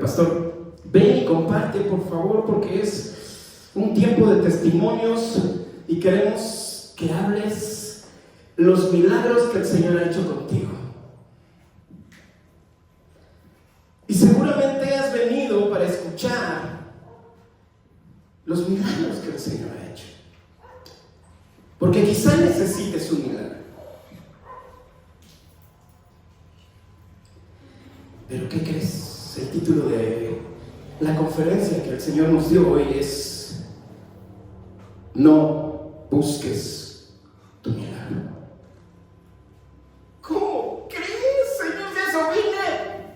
pastor, ven y comparte por favor, porque es un tiempo de testimonios y queremos que hables los milagros que el Señor ha hecho contigo. Y seguramente has venido para escuchar los milagros que el Señor ha hecho, porque quizá necesites un milagro. Pero ¿qué crees? El título de la conferencia que el Señor nos dio hoy es: no busques tu milagro. ¿Cómo crees, Señor? De eso vine.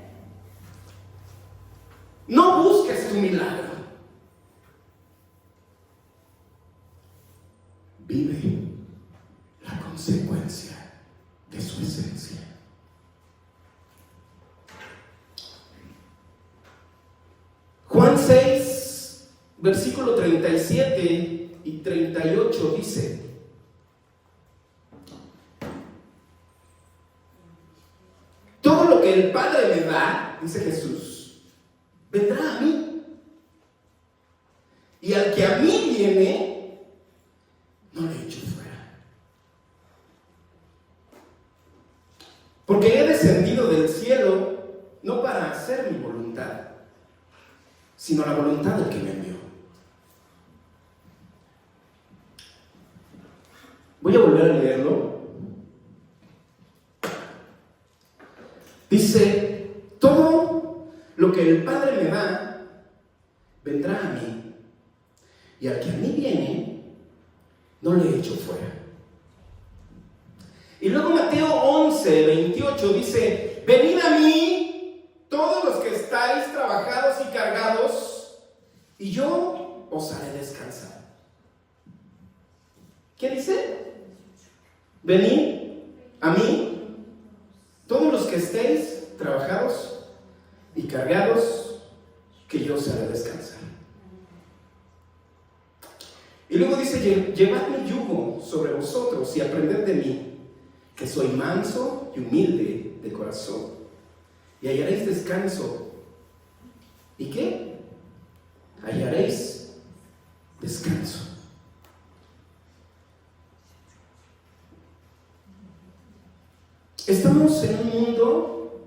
No busques tu milagro. Vive la consecuencia de su esencia. Juan 6, versículo 37 y 38 dice: todo lo que el Padre me da, dice Jesús, vendrá a mí. Y al que a mí viene, no le echo fuera. Porque he descendido del cielo no para hacer mi voluntad, sino la voluntad del que me envió. Voy a volver a leerlo. Dice: todo lo que el Padre me da vendrá a mí, y al que a mí viene no le echo fuera. Y luego Mateo 11, 28 dice: venid a mí todos los que estáis trabajados y cargados, y yo os haré descansar. ¿Qué dice? Venid a mí todos los que estéis trabajados y cargados, que yo os haré descansar. Y luego dice: llevad mi yugo sobre vosotros y aprended de mí, que soy manso y humilde de corazón, y hallaréis descanso. ¿Y qué? Hallaréis descanso. Estamos en un mundo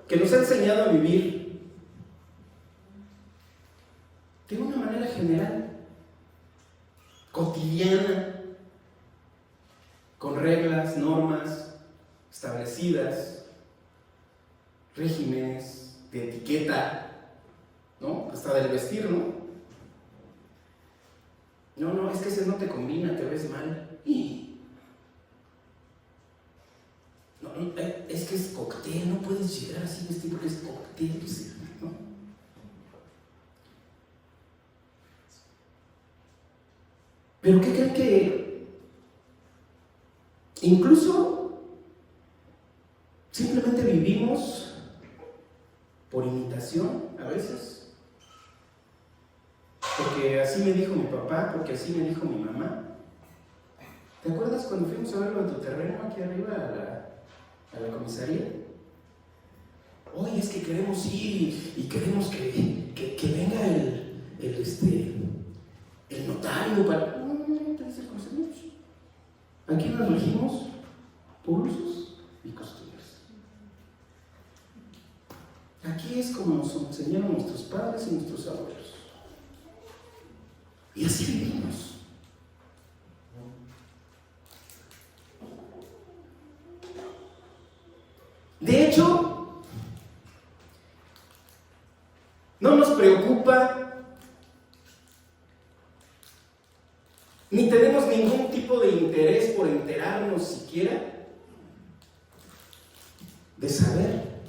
que nos ha enseñado a vivir de una manera general, cotidiana, con reglas, normas establecidas, regímenes de etiqueta, ¿no? Hasta del vestir, ¿no? No, es que ese no te combina, te ves mal. No, es que es cóctel, no puedes llegar así vestido porque es cóctel, ¿no? Pero ¿qué creen que incluso simplemente vivimos por imitación a veces? Porque así me dijo mi papá, porque así me dijo mi mamá. ¿Te acuerdas cuando fuimos a verlo en tu terreno aquí arriba a la comisaría? Oye, es que queremos ir y queremos que venga el notario para... Aquí nos regimos por usos y costumbres. Aquí es como nos enseñaron nuestros padres y nuestros abuelos. Y así vivimos. De hecho, no nos preocupa ni tenemos ningún tipo de interés por enterarnos siquiera de saber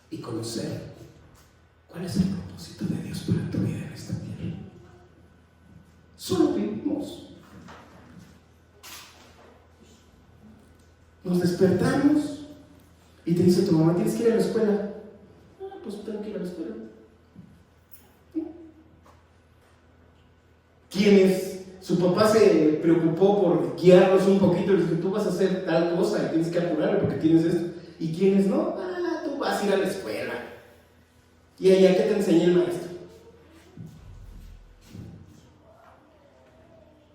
y conocer cuál es el propósito de Dios para tu vida en esta tierra. Solo vivimos. Nos despertamos y te dice tu mamá: tienes que ir a la escuela. Pues tengo que ir a la escuela. Quienes su papá se preocupó por guiarlos un poquito y dijo: tú vas a hacer tal cosa y tienes que apurarlo porque tienes esto. Y quienes no: tú vas a ir a la escuela. ¿Y allá qué te enseña el maestro?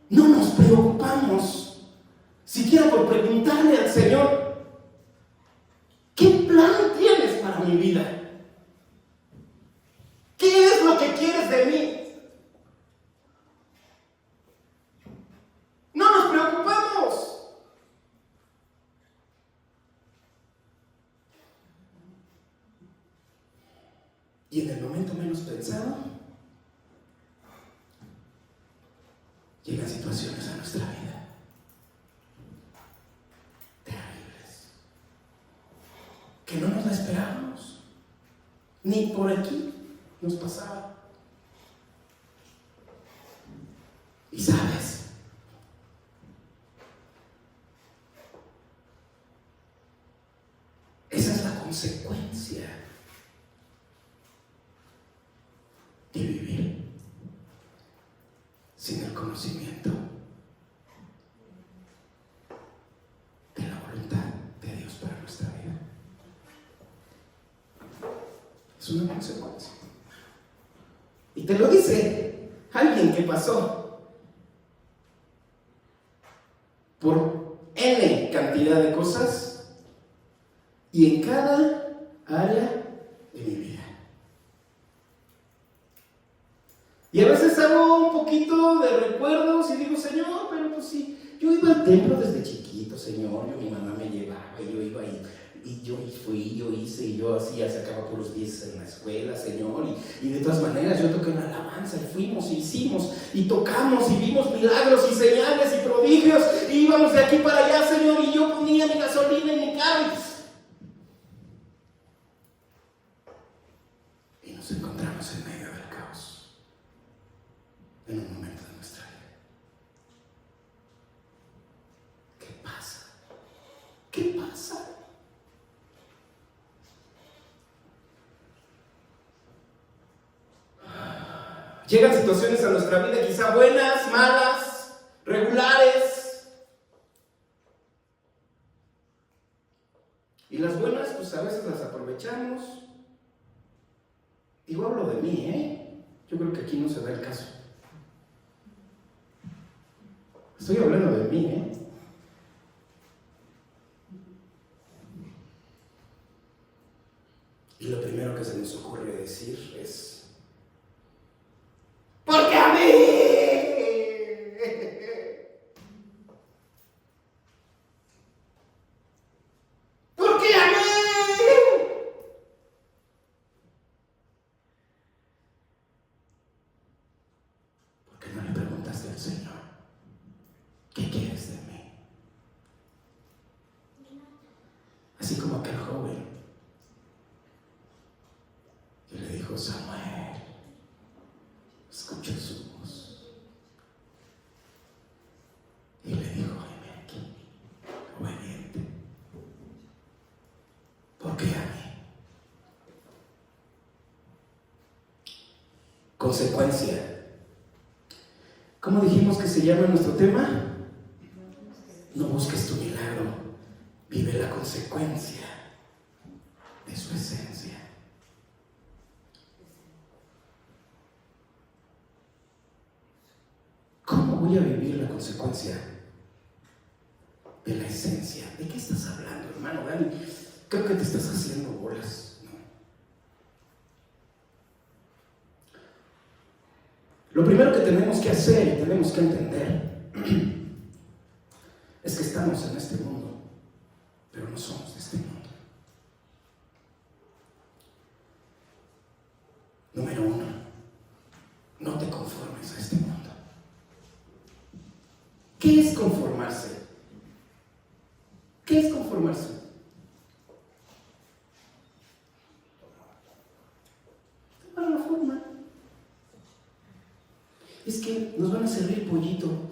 No nos preocupamos siquiera por preguntarle al Señor, ¿qué plan tienes para mi vida? ¿Qué es lo que quieres de mí? No nos preocupamos. Y en el momento menos pensado, llegan situaciones a nuestra vida terribles, que no nos la esperábamos, ni por aquí nos pasaba. Y sabes, esa es la consecuencia de vivir sin el conocimiento de la voluntad de Dios para nuestra vida. Es una consecuencia. Y te lo dice alguien que pasó por N cantidad de cosas y en cada área de mi vida. Y a veces hago un poquito de recuerdos y digo, Señor, pero pues sí, yo iba al templo desde chiquito, Señor, mi mamá me llevaba, y yo iba y yo fui, yo hice, y yo hacía, sacaba puros 10 en la escuela, Señor, y de todas maneras yo toqué una alabanza, y fuimos, y hicimos, y tocamos, y vimos milagros, y señales, y prodigios, y íbamos de aquí para allá, Señor, y yo ponía mi gasolina en mi carro, y nos encontramos en medio del caos. En un momento de nuestra vida. ¿Qué pasa? ¿Qué pasa? Llegan situaciones a nuestra vida, quizá buenas, malas, regulares. Y las buenas, pues a veces las aprovechamos. Digo, hablo de mí, Yo creo que aquí no se da el caso. Estoy hablando de mí, Y lo primero que se nos ocurre decir es: ¡porque a mí! ¿Por qué a mí? ¿Por qué no le preguntaste al Señor qué quieres de mí? Así como aquel joven que le dijo: Samuel, escucho su voz. Y le dijo: heme aquí, obediente. ¿Por qué a mí? Consecuencia. ¿Cómo dijimos que se llama nuestro tema? No busques tu milagro, vive la consecuencia de su esencia. ¿Cómo voy a vivir la consecuencia de la esencia? ¿De qué estás hablando, hermano Dani? Creo que te estás haciendo bolas, ¿no? Lo primero que tenemos que hacer y tenemos que entender es que estamos en este mundo, pero no somos de este mundo. Número uno, no te conformes a este mundo. ¿Qué es conformarse? ¿Qué es conformarse? Tomar la forma. Es que nos van a servir pollito.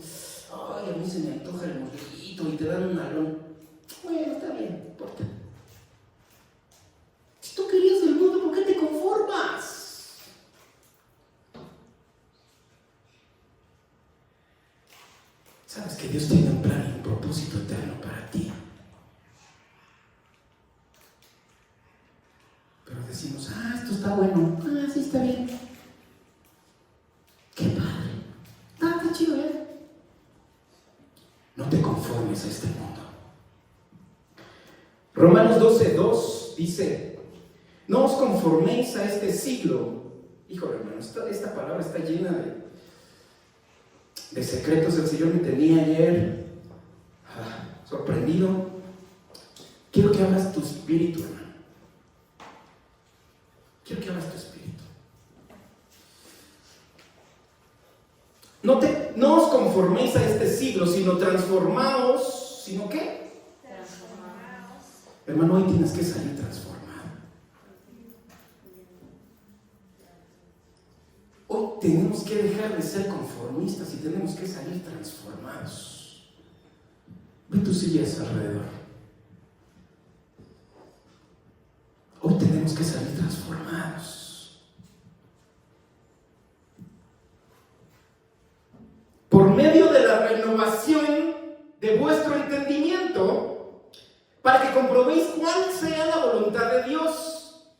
Ay, a mí se me antoja el mojito y te dan un alón. Bueno, está bien, no importa. Si tú querías del mundo, ¿por qué te conformas? Sabes que Dios tiene un plan y un propósito eterno para ti. Pero decimos: esto está bueno. bueno. Ah, sí, está bien. Qué padre. Está chido, ¿eh? No te conformes a este mundo. Romanos 12:2 dice: no os conforméis a este siglo. Híjole, hermano, esta palabra está llena de secretos. El Señor me tenía ayer sorprendido. Quiero que abras tu espíritu, hermano. Quiero que abras tu espíritu. No os conforméis a este siglo, sino transformaos. ¿Sino qué? Transformaos. Hermano, hoy tienes que salir transformado. Hoy tenemos que dejar de ser conformistas y tenemos que salir transformados. Ve tus sillas alrededor. Hoy tenemos que salir transformados. Por medio de la renovación de vuestro entendimiento, para que comprobéis cuál sea la voluntad de Dios,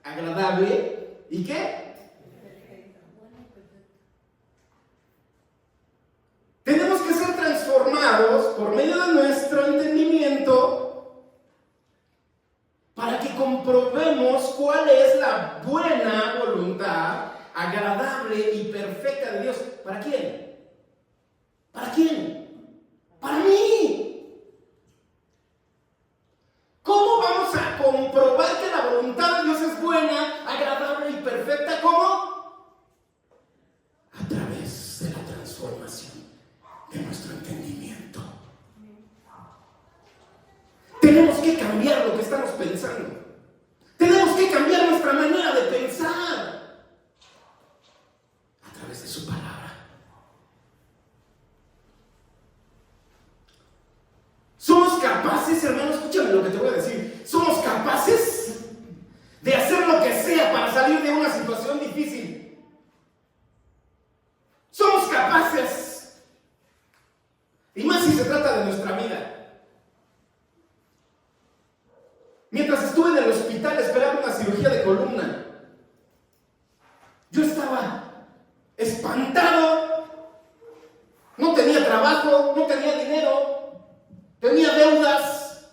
agradable y ¿qué? Tenemos que ser transformados por medio de nuestro entendimiento para que comprobemos cuál es la buena voluntad, agradable y perfecta de Dios. ¿Para quién? ¿Para quién? ¡Para mí! ¿Cómo vamos a comprobar que la voluntad de Dios es buena, agradable y perfecta? ¿Cómo? A través de la transformación de nuestro entendimiento. Tenemos que cambiar lo que estamos pensando. Tenemos que cambiar nuestra manera de pensar a través de su palabra. Somos capaces, hermano, escúchame lo que te voy a decir. Somos capaces de hacer lo que sea para salir de una situación difícil. Somos capaces. Y más si se trata de nuestra vida. Mientras estuve en el hospital esperando una cirugía de columna, yo estaba espantado. No tenía trabajo, no tenía dinero. Tenía deudas.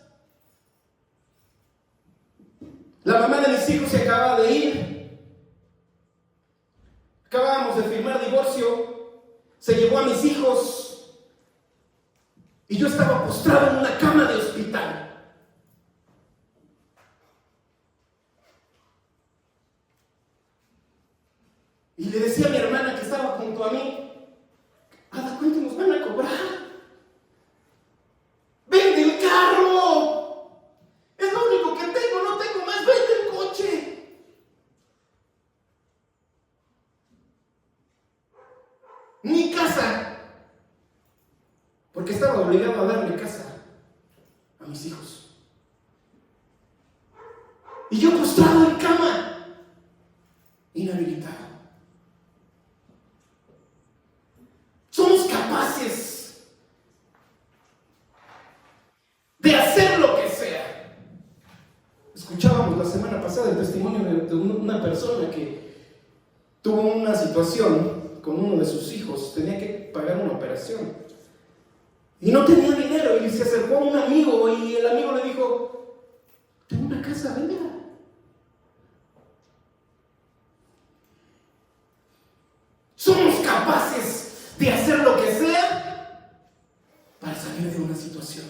La mamá de mis hijos se acababa de ir. Acabábamos de firmar divorcio. Se llevó a mis hijos. Y yo estaba postrado en una cama de hospital. Y le decía a mi hermana que estaba junto a mí: ¿a cuánto nos van a cobrar? ¡Vende el carro! Es lo único que tengo, no tengo más, vende el coche. Ni casa, porque estaba obligado a darle casa a mis hijos. Y yo postrado en cama, inhabilitado. Somos capaces de hacer lo que sea. Escuchábamos la semana pasada el testimonio de una persona que tuvo una situación con uno de sus hijos, tenía que pagar una operación y no tenía dinero, y se acercó a un amigo y el amigo le dijo: tengo una casa, véndela. Somos capaces de hacer lo que sea para salir de una situación.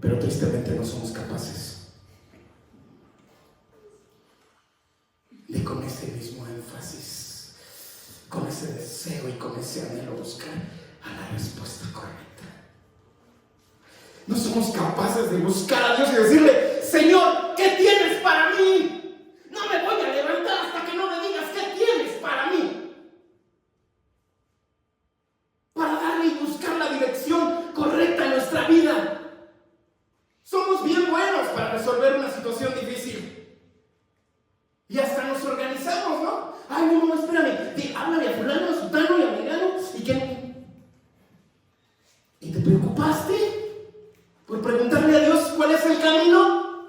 Pero tristemente no somos capaces de, con ese mismo énfasis, con ese deseo y con ese anhelo, buscar a la respuesta correcta. No somos capaces de buscar a Dios y decirle: Señor, ¿qué tienes para mí? No me voy a levantar hasta que no me digas qué tienes para mí. Para darle y buscar la dirección correcta en nuestra vida. Somos bien buenos para resolver una situación difícil. Y hasta nos organizamos, ¿no? Ay, no, espérame. Háblale a fulano, a sutano y a mengano. ¿Y te preocupaste por preguntarle a Dios cuál es el camino?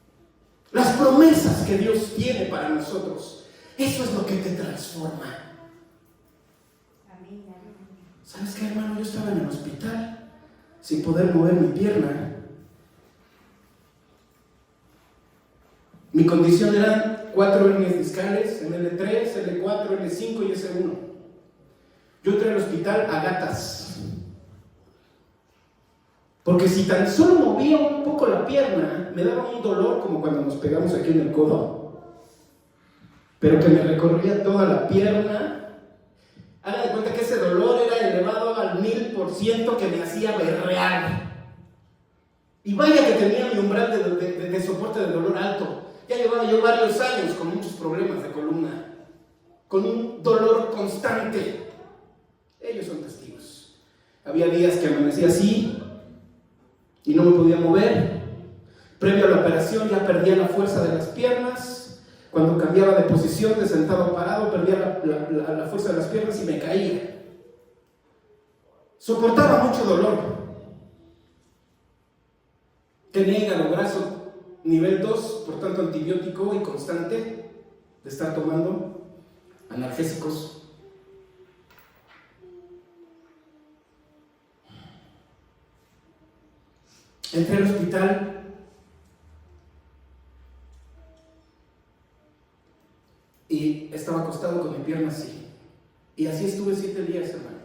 que Dios tiene para nosotros. Eso es lo que te transforma. ¿Sabes qué, hermano? Yo estaba en el hospital sin poder mover mi pierna. Mi condición eran 4 hernias discales, en L3, L4, L5 y S1. Yo entré al hospital a gatas. Porque si tan solo movía un poco la pierna, me daba un dolor como cuando nos pegamos aquí en el codo, pero que me recorría toda la pierna. Hagan de cuenta que ese dolor era elevado al 1000%, que me hacía berrear. Y vaya que tenía mi umbral de soporte de dolor alto. Ya llevaba yo varios años con muchos problemas de columna, con un dolor constante. Ellos son testigos. Había días que amanecía así y no me podía mover. Previo a la operación ya perdía la fuerza de las piernas. Cuando cambiaba de posición, de sentado a parado, perdía la fuerza de las piernas y me caía. Soportaba mucho dolor. Tenía hígado graso nivel 2, por tanto antibiótico y constante de estar tomando analgésicos. Entré al hospital y estaba acostado con mi pierna así. Y así estuve 7 días, hermano.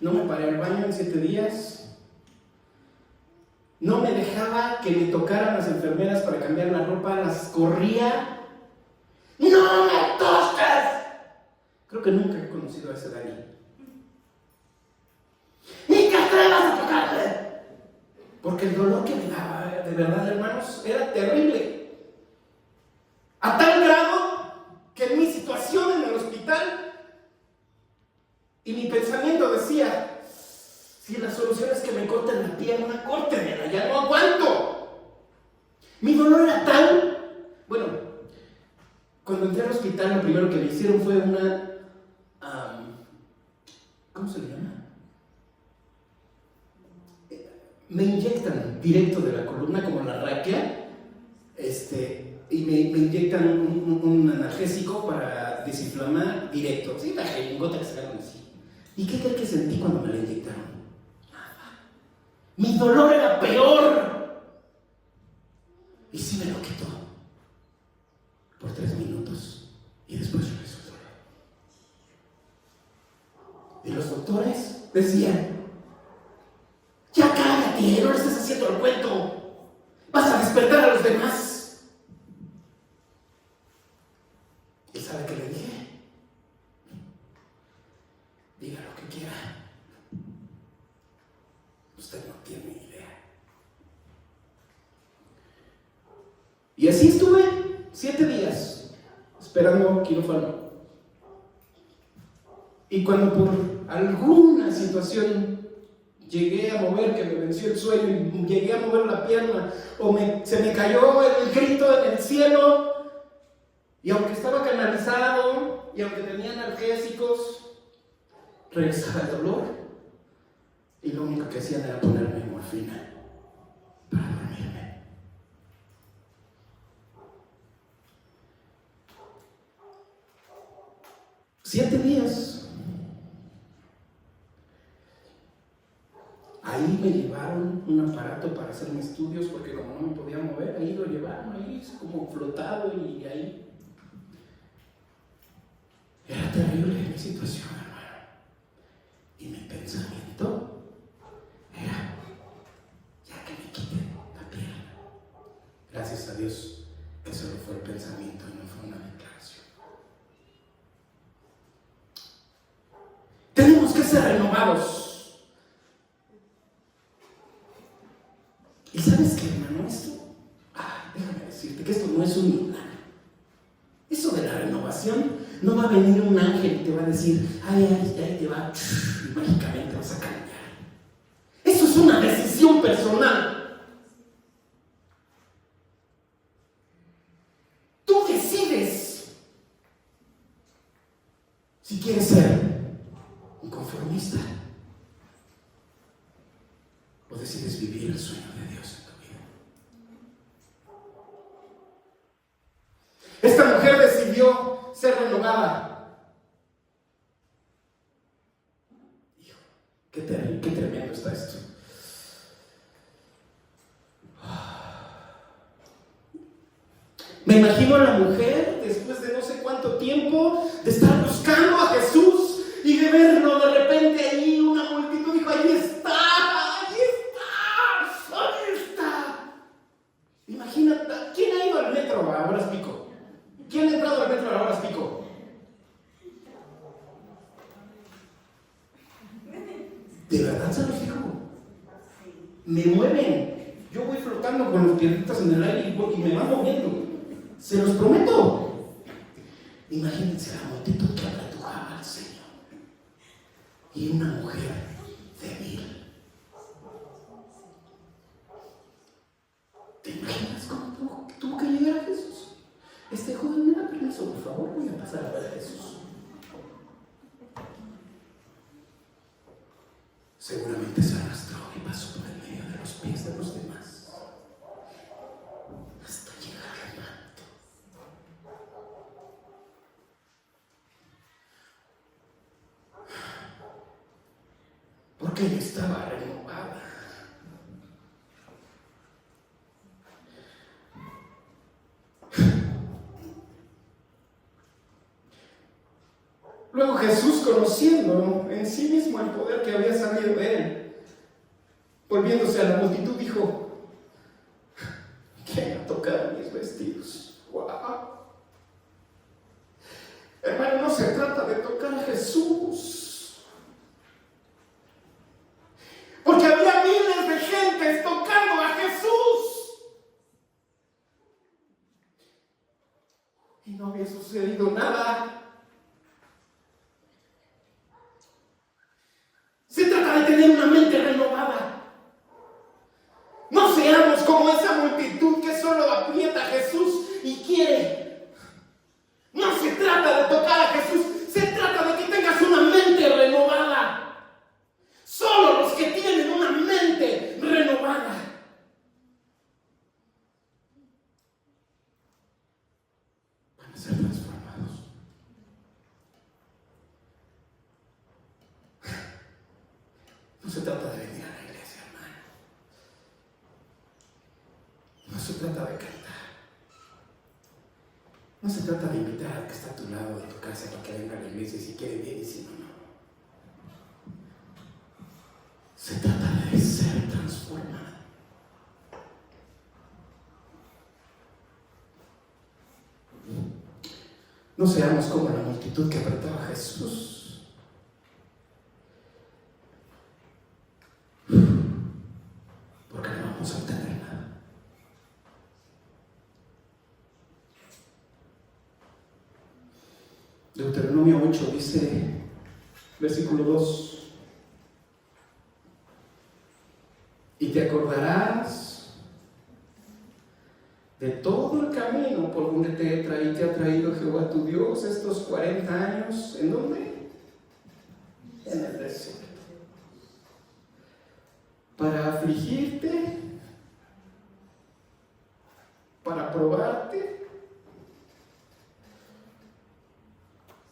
No me paré al baño en 7 días. No me dejaba que me tocaran las enfermeras para cambiar la ropa. Las corría. ¡No me toques! Creo que nunca he conocido a ese Dani. ¡Ni que atrevas a tocarle! Porque el dolor que me daba, de verdad, hermanos, era terrible. A tal grado que en mi situación en el hospital y mi pensamiento decía: si la solución es que me corten la pierna, córtenmela, ya no aguanto. Mi dolor era tal. Bueno, cuando entré al hospital, lo primero que me hicieron fue una... ¿cómo se le llama? Me inyectan directo de la columna, como la raquia, y me inyectan un analgésico para desinflamar directo. Sí, la jeringoneta que sacaron así. ¿Y qué creen que sentí cuando me la inyectaron? Mi dolor era peor. Y sí me lo quitó por 3 minutos y después regresó el dolor. Y los doctores decían: ya cállate, no le estás haciendo el cuento, vas a despertar a los demás. ¿Y sabe qué le dije? Diga lo que quiera, usted no tiene ni idea. Y así estuve 7 días esperando quirófano. Y cuando por alguna situación llegué a mover, que me venció el sueño y llegué a mover la pierna, o se me cayó el grito en el cielo, y aunque estaba canalizado y aunque tenía analgésicos, regresaba el dolor, y lo único que hacían era ponerme morfina para dormirme. Siete días. Ahí me llevaron un aparato para hacerme estudios, porque como no me podía mover, ahí lo llevaron, ahí como flotado, y ahí. Era terrible mi situación, hermano. Y mi pensamiento era: ya que me quiten la pierna. Gracias a Dios que solo fue el pensamiento y no fue una declaración. Tenemos que ser renovados. ¿Y sabes qué, hermano? Déjame decirte que esto no es un milagro. Eso de la renovación, no va a venir un ángel y te va a decir: ay, ahí te va, y mágicamente vas a cambiar. Eso es una decisión personal. Tú decides si quieres ser un conformista o decides vivir el sueño de Dios en tu vida. Me imagino a la mujer, después de no sé cuánto tiempo, de estar buscando a Jesús y de verlo de repente allí, una multitud dijo, ahí está, ahí está, ahí está. Imagínate, ¿quién ha ido al metro a horas pico? ¿Quién ha entrado al metro a horas pico? ¿De verdad se los digo? Me mueven. Yo voy flotando con los piecitos en el aire y me van moviendo. Se los prometo. Imagínense la multitud que apretujaba al Señor. Y una mujer débil. ¿Te imaginas cómo tuvo que llegar a Jesús? Este joven, me da permiso, por favor, voy a pasar a ver a Jesús. Seguramente se arrastró y pasó por el medio de los pies de los demás hasta llegar al manto. Porque ella estaba renovada. Luego Jesús, conociendo en sí mismo el poder que había salido de él, volviéndose a la multitud, dijo, ¿quién ha tocado mis vestidos? ¡Wow! Hermano, no se trata de tocar a Jesús, porque había miles de gentes tocando a Jesús y no había sucedido nada. Se trata de tener una mente renovada. No seamos como esa multitud que solo aprieta a Jesús y quiere. No se trata de tocar a Jesús, se trata de que tengas una mente renovada. Solo los que tienen una mente renovada van a ser transformados. No se trata de venir a la iglesia, hermano. No se trata de cantar. No se trata de invitar al que está a tu lado de tu casa para que venga a la iglesia, si quiere bien y si no, no. Se trata de ser transformado. No seamos como la multitud que apretaba a Jesús. Porque no vamos a obtener nada. Deuteronomio 8 dice, versículo 2, y te acordarás de todo el camino por donde te ha traído Jehová tu Dios estos 40 años. ¿En dónde? En el desierto. Para afligirte, para probarte,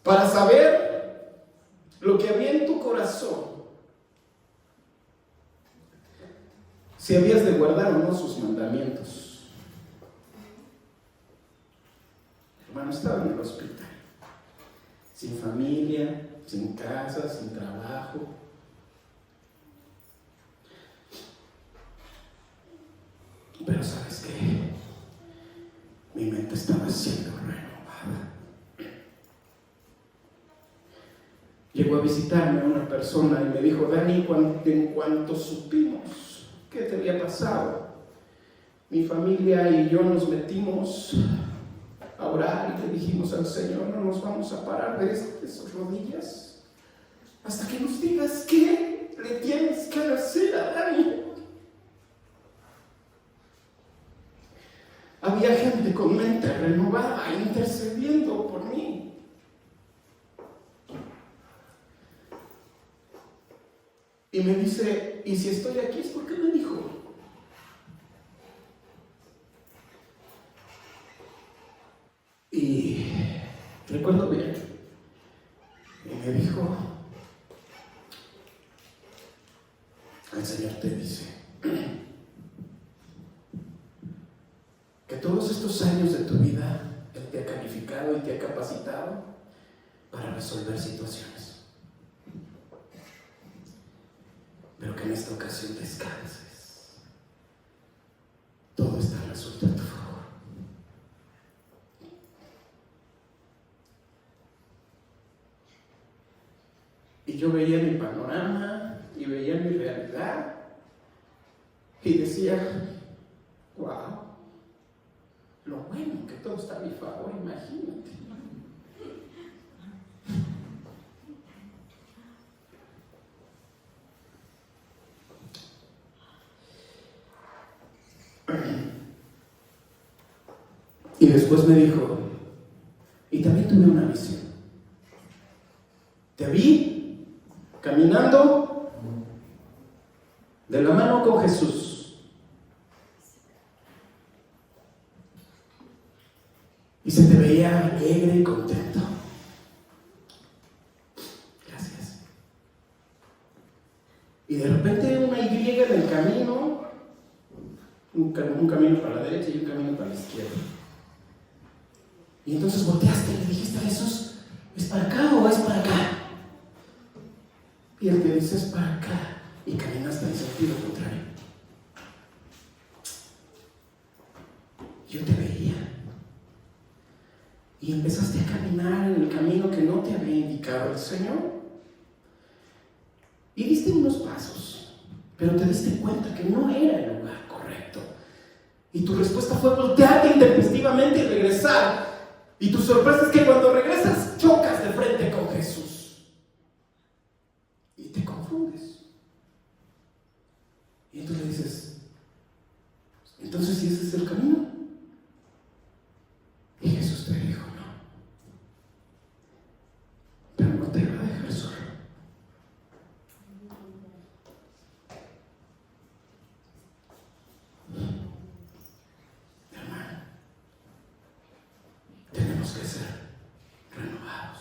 para saber lo que había en tu corazón, si habías de guardar o no sus mandamientos. Hermano, estaba en el hospital, sin familia, sin casa, sin trabajo. Pero ¿sabes qué? Mi mente estaba siendo renovada. Llegó a visitarme una persona y me dijo, Dani, en cuanto supimos qué te había pasado, mi familia y yo nos metimos a orar y le dijimos al Señor, no nos vamos a parar de esas rodillas hasta que nos digas qué le tienes que decir a Dani. Había gente con mente renovada intercediendo por mí. Y me dice, ¿y si estoy aquí es porque me dijo? Y recuerdo bien, y me dijo, el Señor te dice que todos estos estos años de tu vida Él te ha calificado y te ha capacitado para resolver situaciones. Pero que en esta ocasión descanses. Todo está resuelto a tu favor. Y yo veía mi panorama y veía mi realidad y decía, wow, lo bueno que todo está a mi favor, imagínate. Y después me dijo, y también tuve una visión. Te vi caminando de la mano con Jesús. Y se te veía alegre y contento. Gracias. Y de repente una Y en el camino, un camino para la derecha y un camino para la izquierda. Y entonces volteaste y le dijiste a Jesús, ¿es para acá o es para acá? Y Él te dice, es para acá. Y caminaste en sentido contrario. Yo te veía. Y empezaste a caminar en el camino que no te había indicado el Señor. Y diste unos pasos, pero te diste cuenta que no era el lugar correcto. Y tu respuesta fue voltearte intempestivamente y regresar. Y tu sorpresa es que cuando regresas, chocas de frente con Jesús. Y te confundes. Y entonces le dices, entonces, ¿si ese es el camino? Y Jesús te dijo, no. Pero no te va a dejar solo. Hermano, tenemos que ser renovados.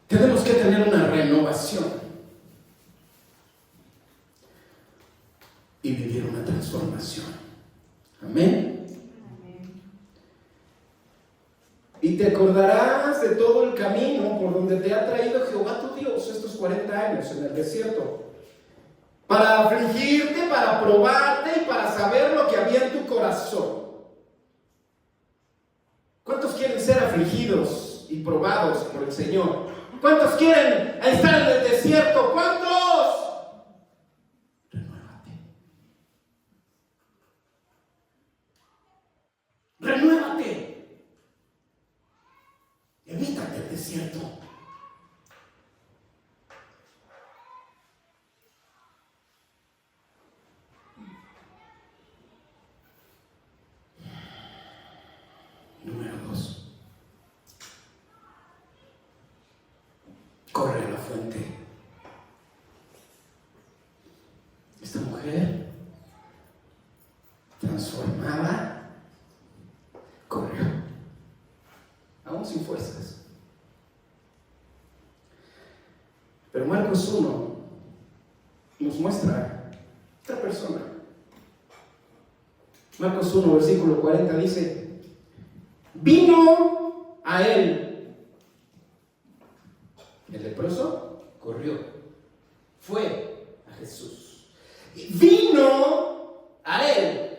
Tenemos que tener una renovación y vivir una transformación. Amén. Y te acordarás de todo el camino por donde te ha traído Jehová tu Dios estos 40 años en el desierto, para afligirte, para probarte y para saber lo que había en tu corazón. ¿Cuántos quieren ser afligidos y probados por el Señor? ¿Cuántos quieren estar en el desierto? ¿Cuántos? Renuévate. Renuévate. Evítate el desierto. Número 2. Corre a la fuente. Esta mujer transformada corrió, aún sin fuerzas. Pero Marcos 1 nos muestra otra persona. Marcos 1, versículo 40 dice, vino a él. El leproso corrió, fue a Jesús. Y vino a él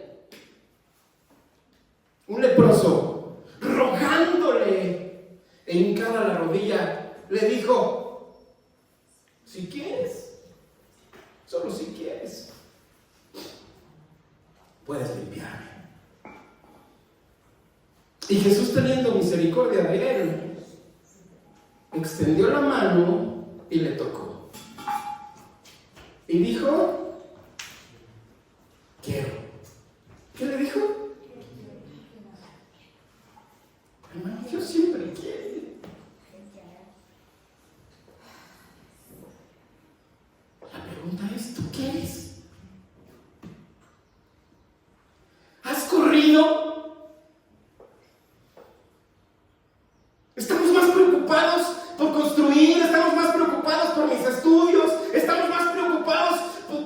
un leproso, rogándole, e hincada la rodilla, le dijo, si quieres, solo si quieres, puedes limpiarme. Y Jesús, teniendo misericordia de él, extendió la mano y le tocó. Y dijo, quiero. ¿Qué le dijo? Hermano, yo siempre quiero. La pregunta es, ¿tú quieres? ¿Has corrido? Estamos más preocupados por construir, estamos más preocupados por mis estudios, estamos más preocupados por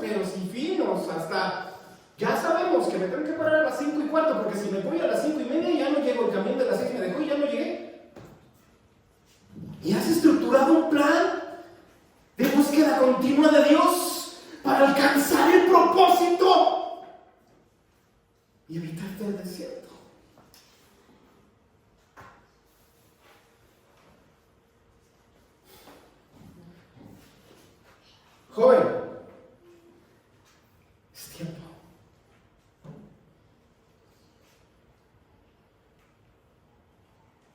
ásperos y finos, hasta ya sabemos que me tengo que parar a las 5:15, porque si me voy a las 5:30 ya no llego, el camión de las 6 me dejó y ya no llegué. Y has estructurado un plan de búsqueda continua de Dios para alcanzar el propósito y evitarte el desierto. Joven, es tiempo.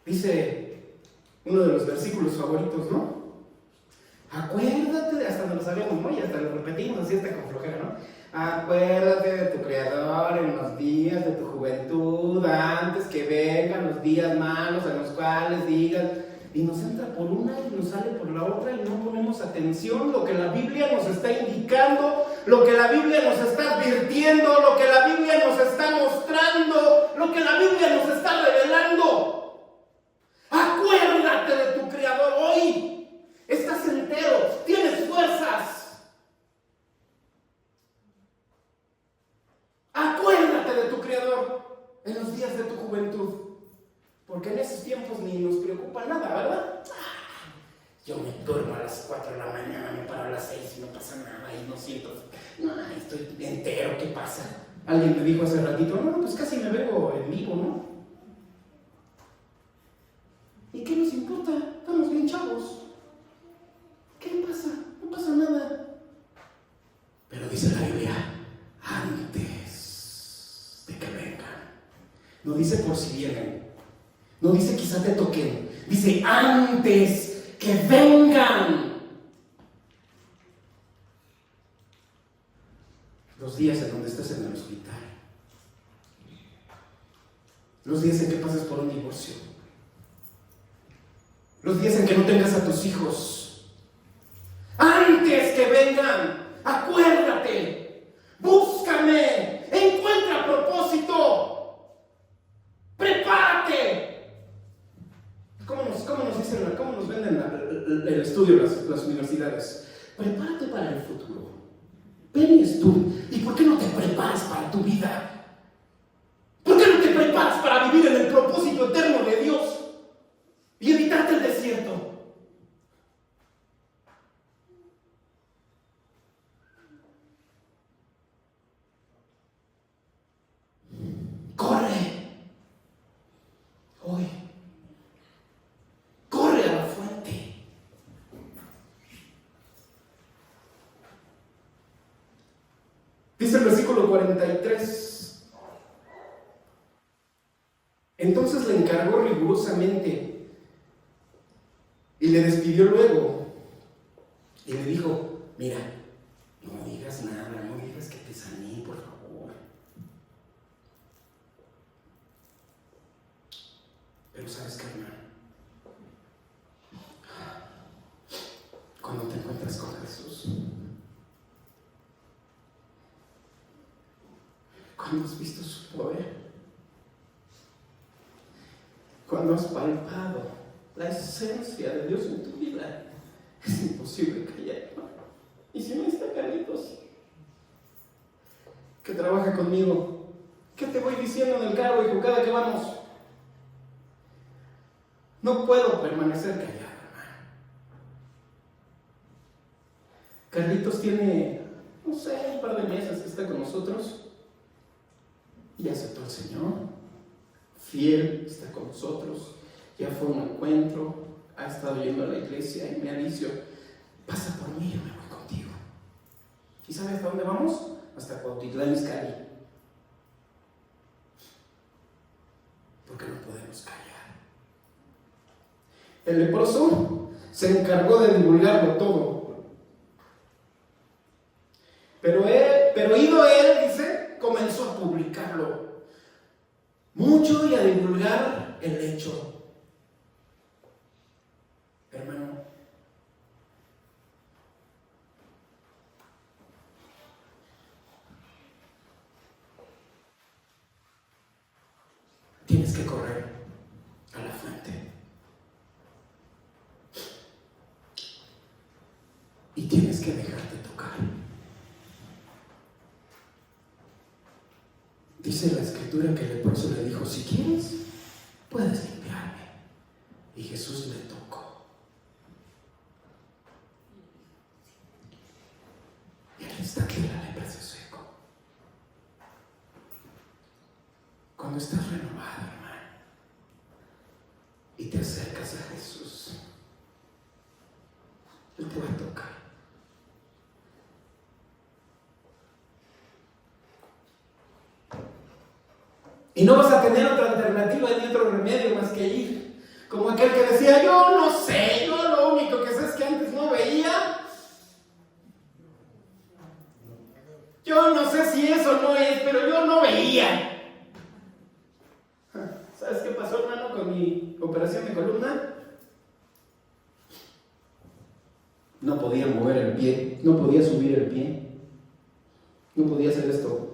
Dice uno de los versículos favoritos, ¿no? Acuérdate, hasta nos lo sabemos, ¿no? Y hasta lo repetimos así hasta con flojera, ¿no? Acuérdate de tu Creador en los días de tu juventud, antes que vengan los días malos en los cuales digas, y nos entra por una y nos sale por la otra y no ponemos atención lo que la Biblia nos está indicando, lo que la Biblia nos está advirtiendo, lo que la Biblia nos está mostrando, lo que la Biblia nos está revelando. Acuérdate de tu Creador hoy. Estás entero, tienes fuerzas. Acuérdate de tu Creador en los días de tu juventud. Porque en esos tiempos ni nos preocupa nada, ¿verdad? Yo me duermo a las 4 de la mañana, me paro a las 6 y no pasa nada y no siento, no, estoy entero, ¿qué pasa? Alguien me dijo hace ratito, no, pues casi me veo en vivo, ¿no? ¿Y qué nos importa? Estamos bien chavos. ¿Qué pasa? No pasa nada. Pero dice la Biblia, antes de que vengan. No dice por si vienen. No dice quizá te toquen. Dice antes que vengan. Los días en donde estés en el hospital. Los días en que pases por un divorcio. Los días en que no tengas a tus hijos. Antes que vengan, acuérdate, búscame, encuentra propósito, prepárate. ¿Cómo nos dicen, cómo nos venden el estudio las universidades? Prepárate para el futuro. Ven y estudia. ¿Y por qué no te preparas para tu vida? ¿Por qué no te preparas para vivir en el propósito eterno de Dios y evitarte el desierto? Corre. Hoy. Corre a la fuente. Dice el versículo 43. Entonces le encargó rigurosamente y le despidió luego y le dijo, mira, no digas nada, no digas que te sané, por favor. Pero ¿sabes qué, hermano? Cuando te encuentras con Jesús, cuando has visto su poder, cuando has palpado la esencia de Dios en tu vida, es imposible callar. Y si no está Carlitos, que trabaja conmigo, ¿qué te voy diciendo en el carro, hijo, cada que vamos? No puedo permanecer callado, hermano. Carlitos tiene, no sé, un par de meses que está con nosotros y aceptó al Señor. Fiel, está con nosotros. Ya fue a un encuentro, ha estado yendo a la iglesia y me ha dicho, pasa por mí, yo me voy contigo. ¿Y sabes hasta dónde vamos? Hasta Cuautitlán Izcalli. Porque no podemos callar. El leproso se encargó de divulgarlo todo. Pero ido él, dice, comenzó a publicarlo mucho y a divulgar el hecho. Hermano, tienes que correr a la fuente y tienes que dejarte tocar. escritura en que el leproso le dijo: si quieres, puedes limpiarme. Y Jesús le tocó. Y al instante la lepra se secó. Cuando estás renovado, hermano, y te acercas a Jesús, Él te va a tocar. Y no vas a tener otra alternativa ni otro remedio más que ir. Como aquel que decía: yo no sé, yo lo único que sé es que antes no veía. Yo no sé si eso no es, pero yo no veía. ¿Sabes qué pasó, hermano, con mi operación de columna? No podía mover el pie, no podía subir el pie, no podía hacer esto.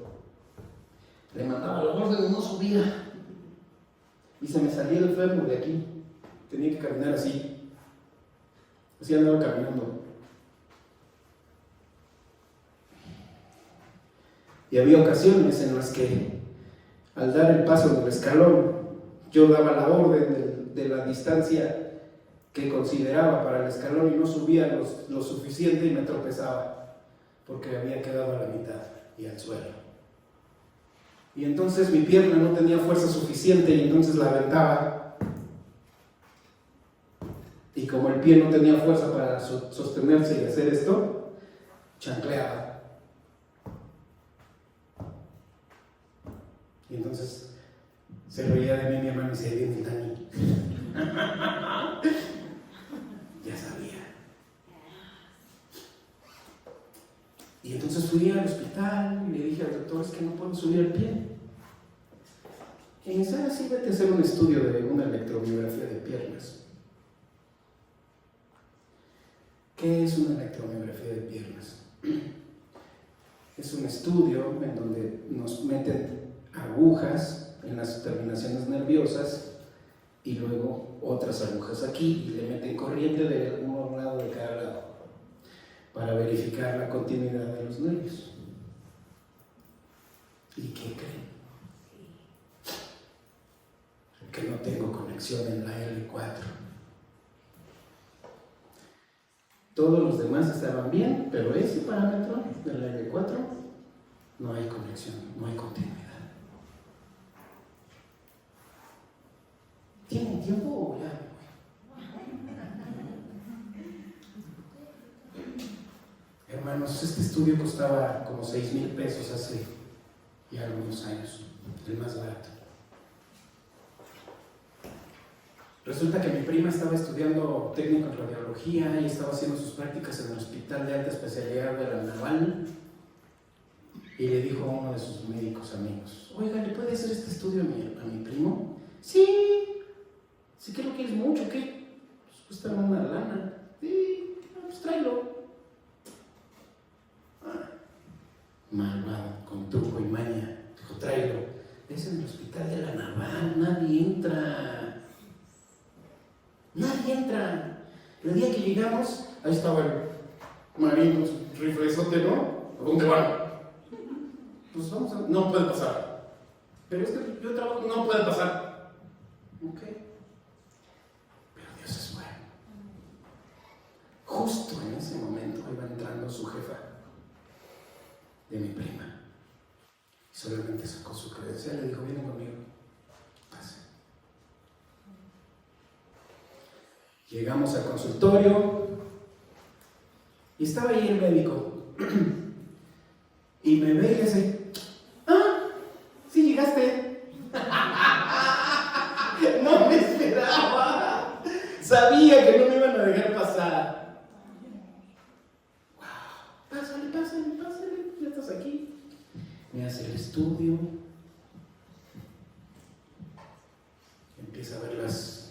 Le mandaba los bordes, no subía. Y se me salía el fémur de aquí. Tenía que caminar así. Así andaba caminando. Y había ocasiones en las que, al dar el paso del escalón, yo daba la orden de la distancia que consideraba para el escalón y no subía lo suficiente y me tropezaba, porque había quedado a la mitad y al suelo. Y entonces mi pierna no tenía fuerza suficiente y entonces la aventaba. Y como el pie no tenía fuerza para sostenerse y hacer esto, chancleaba. Y entonces se reía de mí mi hermano y se viene el Dani. Ya sabía. Y entonces fui al hospital y le dije al doctor: es que no puedo subir el pie. Y me dice: sí, vete a hacer un estudio de una electromiografía de piernas. ¿Qué es una electromiografía de piernas? Es un estudio en donde nos meten agujas en las terminaciones nerviosas y luego otras agujas aquí y le meten corriente de un lado de cada lado para verificar la continuidad de los nervios. ¿Y qué creen? Que no tengo conexión en la L4. Todos los demás estaban bien, pero ese parámetro de la L4 no hay conexión, no hay continuidad. ¿Tienen tiempo o ya? Hermanos, este estudio costaba como 6,000 pesos hace ya algunos años, el más barato. Resulta que mi prima estaba estudiando técnico en radiología y estaba haciendo sus prácticas en el hospital de alta especialidad de la Naval y le dijo a uno de sus médicos amigos: oiga, ¿le puede hacer este estudio a mi primo? Sí que lo quieres mucho, ¿qué? Pues cuesta una lana. Sí, pues tráelo. Malvado, con truco y maña, dijo: tráelo. Es en el hospital de la Naval, nadie entra. Nadie entra. El día que llegamos, ahí estaba el marino con su riflezote, ¿no? ¿A dónde van? Pues vamos a... No puede pasar. Pero es que yo trabajo, no puede pasar. Ok. Pero Dios es bueno. Justo en ese momento iba entrando su jefa de mi prima. Y solamente sacó su credencial y le dijo: vienen conmigo. Pase. Llegamos al consultorio y estaba ahí el médico. Y me ve y le dice: sí llegaste. No me esperaba. Sabía que no me iban a dejar pasar. Wow. Pásale, ya estás aquí. Me hace el estudio. Empieza a ver los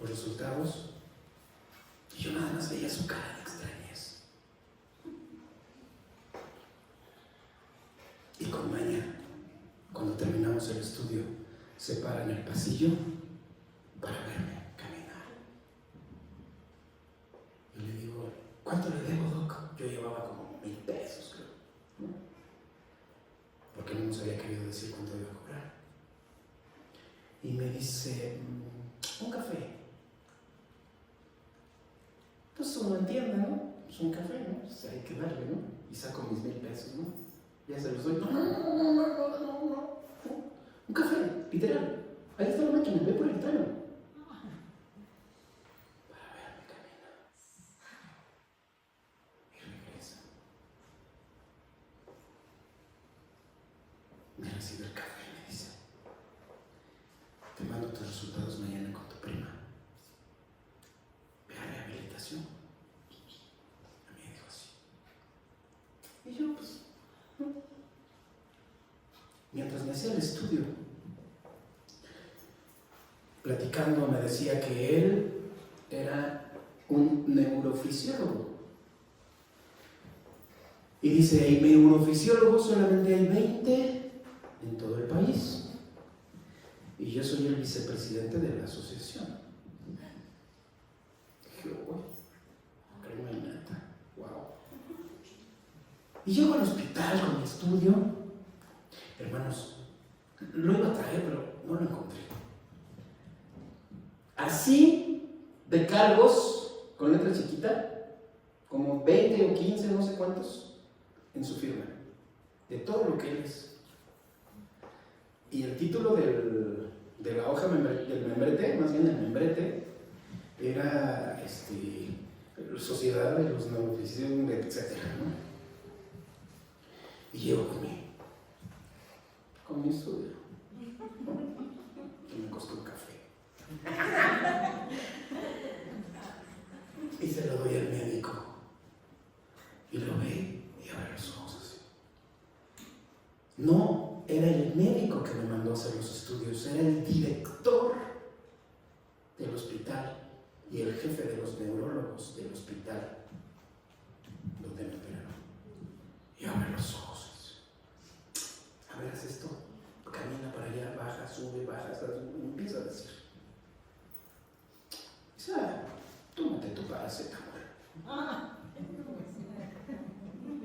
resultados. Y yo nada más veía su cara de extrañez. Y con maña, cuando terminamos el estudio, se para en el pasillo para verme caminar. Y le digo: ¿cuánto le debo, doc? Yo llevaba como 1,000 pesos, creo, ¿no? Porque no nos había querido decir decir cuánto iba a cobrar. Y me dice, un café. Entonces uno entiende, ¿no? Pues un café, ¿no? Pues hay que darle, ¿no? Y saco mis 1,000 pesos, ¿no? Ya se los doy. No. Un café, literal. Ahí está la máquina, ve por el ventana. Para verme camina. Y regresa. Me recibe el café y me dice, te mando tus resultados mañana con tu prima. Ve a rehabilitación. A mí me dijo así. Y yo, pues, no. Mientras me hacía el estudio, platicando, me decía que él era un neurofisiólogo. Y dice, hay neurofisiólogos, solamente hay 20 en todo el país. Y yo soy el vicepresidente de la asociación. Dije, wow, wow. Y llego al hospital con mi estudio. Hermanos, lo iba a traer, pero no lo encontré. Así de cargos, con letra chiquita, como 20 o 15, no sé cuántos, en su firma, de todo lo que él es. Y el título de la hoja del membrete, más bien el membrete, era Sociedad de los Neurofisiólogos, etc., ¿no? Y llego con mi estudio, ¿no? Que me costó un café. Y se lo doy al médico. Y lo ve y abre los ojos así. No era el médico que me mandó a hacer los estudios, era el director del hospital y el jefe de los neurólogos del hospital donde me operaron. Y abre los ojos. A ver, haz esto. Camina para allá, baja, sube, empieza a decir. Dice, tómate tu paracetamol.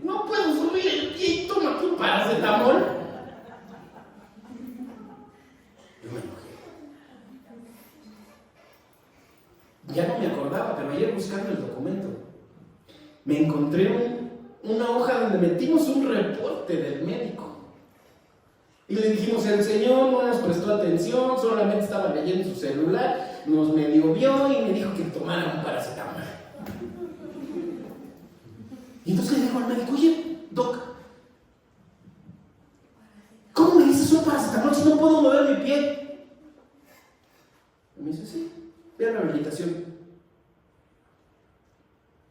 No puedo subir el pie, toma tu paracetamol. Yo me enojé. Ya no me acordaba, pero ayer buscando el documento, me encontré una hoja donde metimos un reporte del médico. Y le dijimos, el señor no nos prestó atención, solamente estaba leyendo su celular, nos medio vio y me dijo que tomara un paracetamol. Y entonces le dijo al médico, oye, doc, ¿cómo me dices un paracetamol si no puedo mover mi pie? Y me dice, sí, ve a la rehabilitación.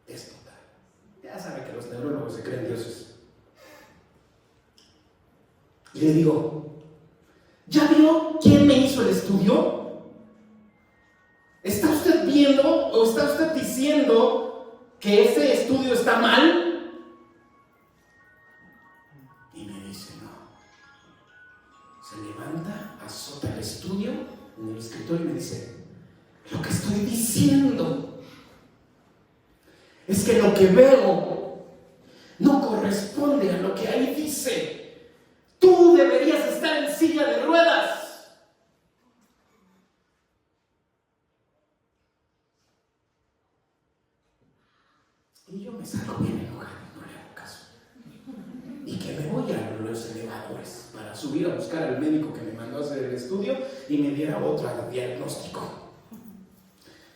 Es total. Ya sabe que los neurólogos se creen dioses. Y le digo, ¿ya vio quién me hizo el estudio? ¿Está usted viendo o está usted diciendo que ese estudio está mal? Y me dice, no. Se levanta, azota el estudio en el escritorio y me dice, lo que estoy diciendo es que lo que veo no corresponde a lo que ahí dice. Tú deberías estar en silla de ruedas. Y yo me salgo bien enojado, no le hago caso. Y que me voy a los elevadores para subir a buscar al médico que me mandó a hacer el estudio y me diera otro diagnóstico.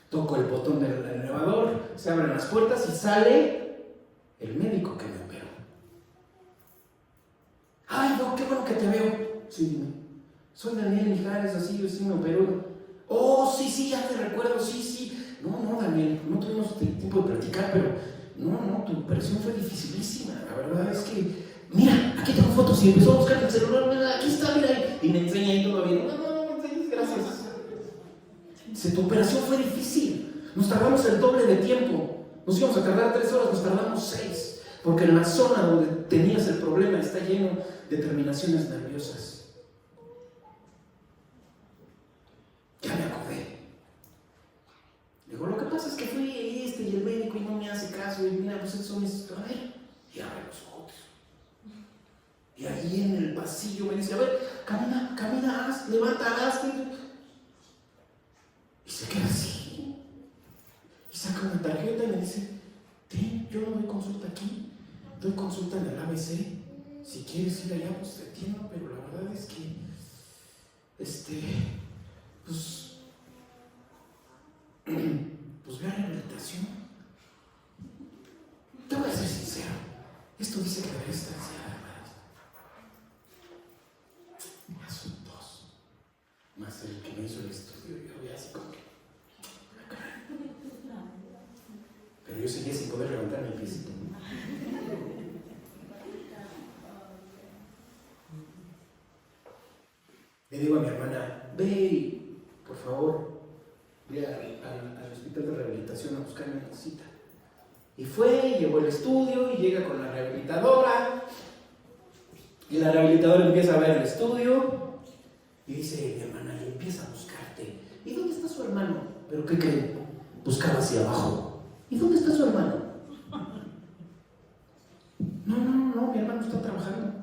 Toco el botón del elevador, se abren las puertas y sale el médico que me operó. Ay, no, qué bueno que te veo. Sí, dime. Soy Daniel Mijares, así, me operó. Oh, sí, ya te recuerdo, sí. No, Daniel, no tuvimos tiempo de platicar, pero no, tu operación fue dificilísima. La verdad es que, mira, aquí tengo fotos y empezó a buscar el celular, mira, aquí está, mira, y me enseña ahí todo bien. No, gracias. Dice, tu operación fue difícil. Nos tardamos el doble de tiempo. Nos íbamos a tardar 3 horas, nos tardamos 6. Porque en la zona donde tenías el problema está lleno de terminaciones nerviosas. Ya me acordé. Digo, lo que pasa es que fui y el médico y no me hace caso. Y mira, pues eso es... A ver, y abre los ojos. Y ahí en el pasillo me dice, a ver, camina, levanta, haz. Y se queda así. Y saca una tarjeta y me dice, yo no doy consulta aquí, doy consulta en el ABC. Si quieres ir allá, pues te entiendo, pero la verdad es que, pues ve a rehabilitación. Te voy a ser sincero, esto dice que debería estar enseñada. Ya son dos, más el que me hizo el estudio. Yo voy así como que, pero yo seguía sin poder levantar mi piecito. Le digo a mi hermana, ve y, por favor, ve al hospital de rehabilitación a buscarme una cita. Y fue, llevó el estudio y llega con la rehabilitadora. Y la rehabilitadora empieza a ver el estudio y dice mi hermana, y empieza a buscarte. ¿Y dónde está su hermano? ¿Pero qué creen? Buscaba hacia abajo. ¿Y dónde está su hermano? No, mi hermano está trabajando.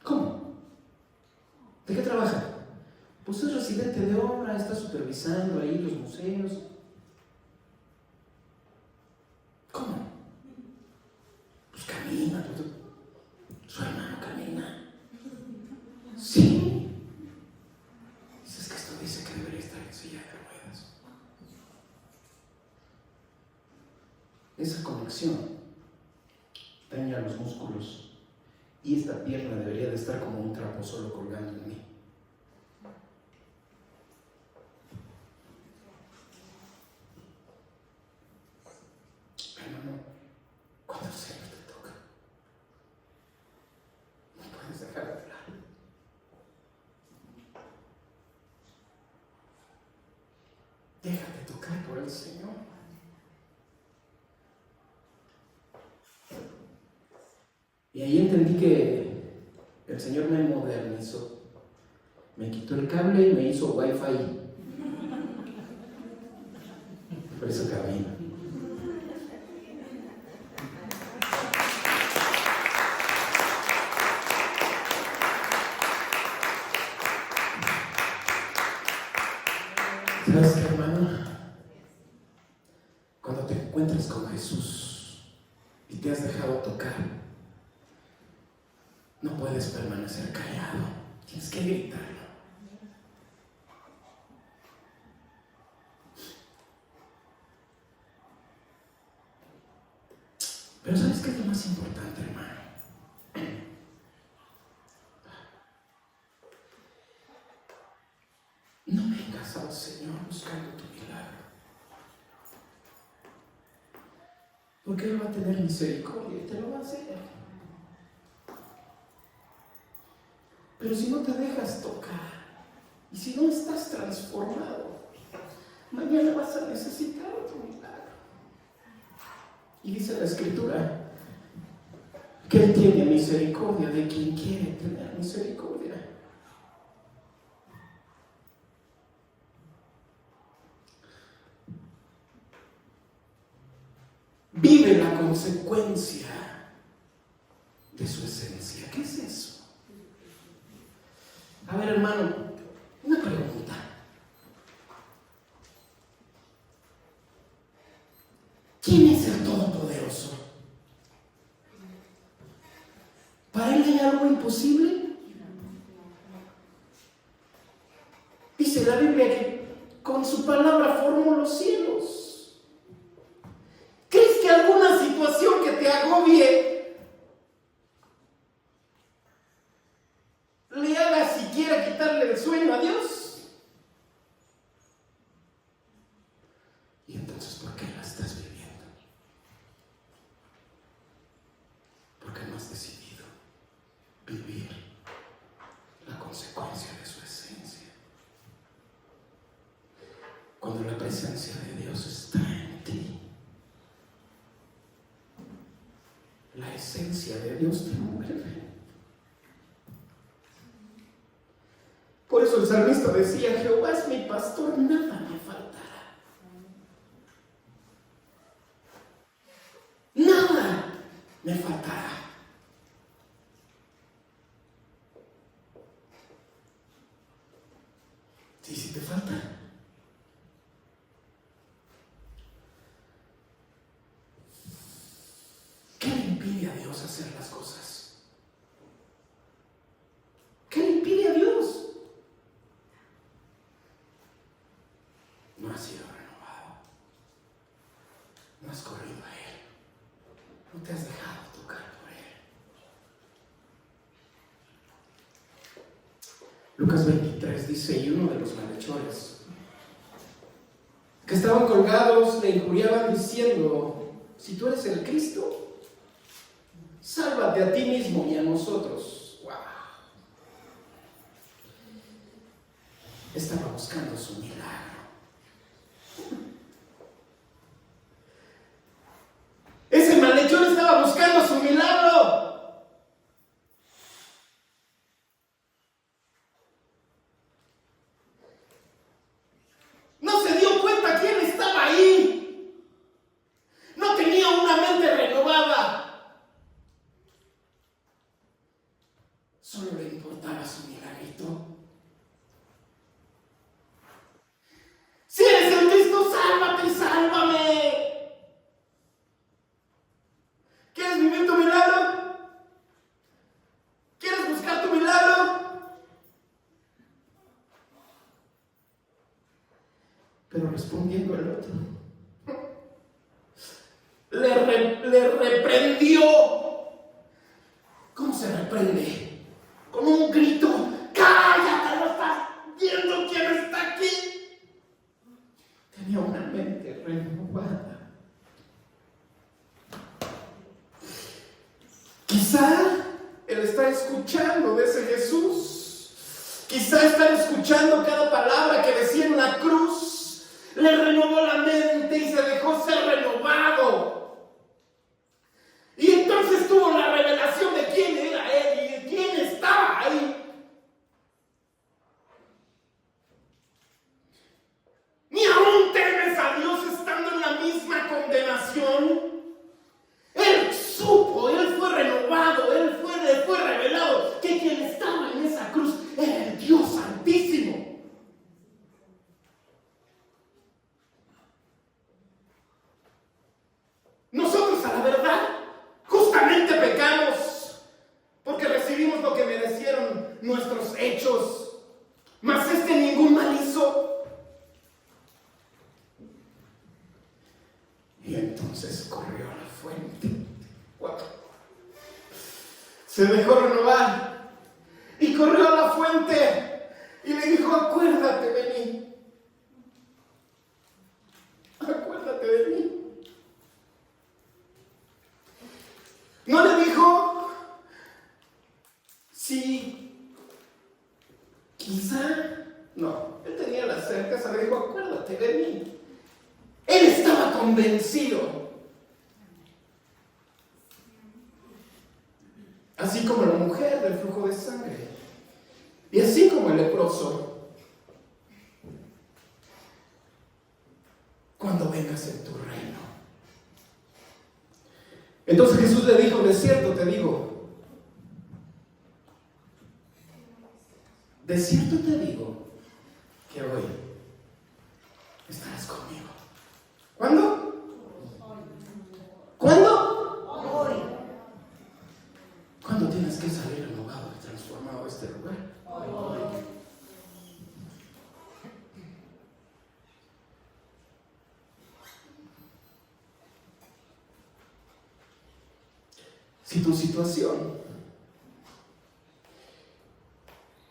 ¿Cómo? ¿De qué trabaja? Pues es residente de obra, está supervisando ahí los museos. ¿Cómo? Pues camina, su hermano camina. Sí. Es que esto dice que debería estar en silla de ruedas. Esa conexión daña los músculos y esta pierna debería de estar como un trapo solo colgando en mí. Hermano, ¿cuántos años te toca? No puedes dejar de hablar. Déjate tocar por el Señor. Y ahí entendí que el Señor me modernizó. Me quitó el cable y me hizo Wi-Fi. Por eso camino. ¿Sabes qué, hermano? Cuando te encuentres con Jesús y te has dejado tocar, no puedes permanecer callado. Tienes que gritarlo. Pero ¿sabes qué es lo más importante, hermano? No vengas al Señor buscando tu milagro, porque Él va a tener misericordia y te lo va a hacer. Pero si no te dejas tocar y si no estás transformado, mañana vas a necesitar otro milagro. Y dice la Escritura que Él tiene misericordia de quien quiere tener misericordia. Vive la consecuencia de su esencia. ¿Qué es eso? A ver, hermano, una pregunta. ¿Quién es el Todopoderoso? ¿Para Él hay algo imposible? Dice la Biblia que con su palabra formó los cielos. ¿Crees que alguna situación que te agobie le haga siquiera quitarle el sueño a Dios? Y entonces, ¿por qué la estás viviendo? Porque no has decidido vivir la consecuencia de su esencia. Cuando la presencia de Dios está en ti, la esencia de Dios te mueve. Por eso el salmista decía, Jehová es mi pastor, nada me faltará. Nada me faltará. falta? ¿Qué le impide a Dios hacer las cosas? ¿Qué le impide a Dios? No has sido renovado. No has corrido a Él. No te has dejado tocar por Él. Lucas 23 dice, y uno de los malhechores que estaban colgados le injuriaban diciendo, si tú eres el Cristo, sálvate a ti mismo y a nosotros. ¡Wow! Estaba buscando su milagro. Ese malhechor estaba buscando su milagro. No se dio cuenta quién estaba ahí. No tenía una mente renovada. Solo le importaba su milagrito. Si eres el Cristo, sálvate y sálvame. ¿Quieres vivir tu milagro? ¿Quieres buscar tu milagro? Pero respondiendo el otro, le reprendió. ¿Cómo se reprende? Con un grito. ¡Cállate! ¿No estás viendo quién está aquí? Tenía una mente renovada. Quizá él está escuchando de ese Jesús. Quizá está escuchando cada palabra que decía en la cruz. Le renovó la mente y se dejó ser renovado. Y entonces tuvo la revelación de quién era Él y de quién estaba ahí. Ni aún temes a Dios estando en la misma condenación. Él supo, Él fue renovado, Él fue revelado que quien estaba en esa cruz era el Dios Santísimo. Nosotros, a la verdad, justamente pecamos porque recibimos lo que merecieron nuestros hechos, mas ningún mal hizo. Y entonces corrió a la fuente. ¡Wow! Se dejó renovar y corrió a la fuente y le dijo, acuérdate de mí. Acuérdate de mí. No le dijo, sí, quizá. No, él tenía la certeza, le dijo, acuérdate de mí. Él estaba convencido. Así como la mujer del flujo de sangre. Y así como el leproso. Cuando vengas en tu reino. Entonces Jesús le dijo, de cierto te digo, que hoy estarás conmigo. ¿Cuándo? ¿Cuándo? Hoy. ¿Cuándo tienes que salir renovado y transformado de este lugar? Hoy. Si tu situación,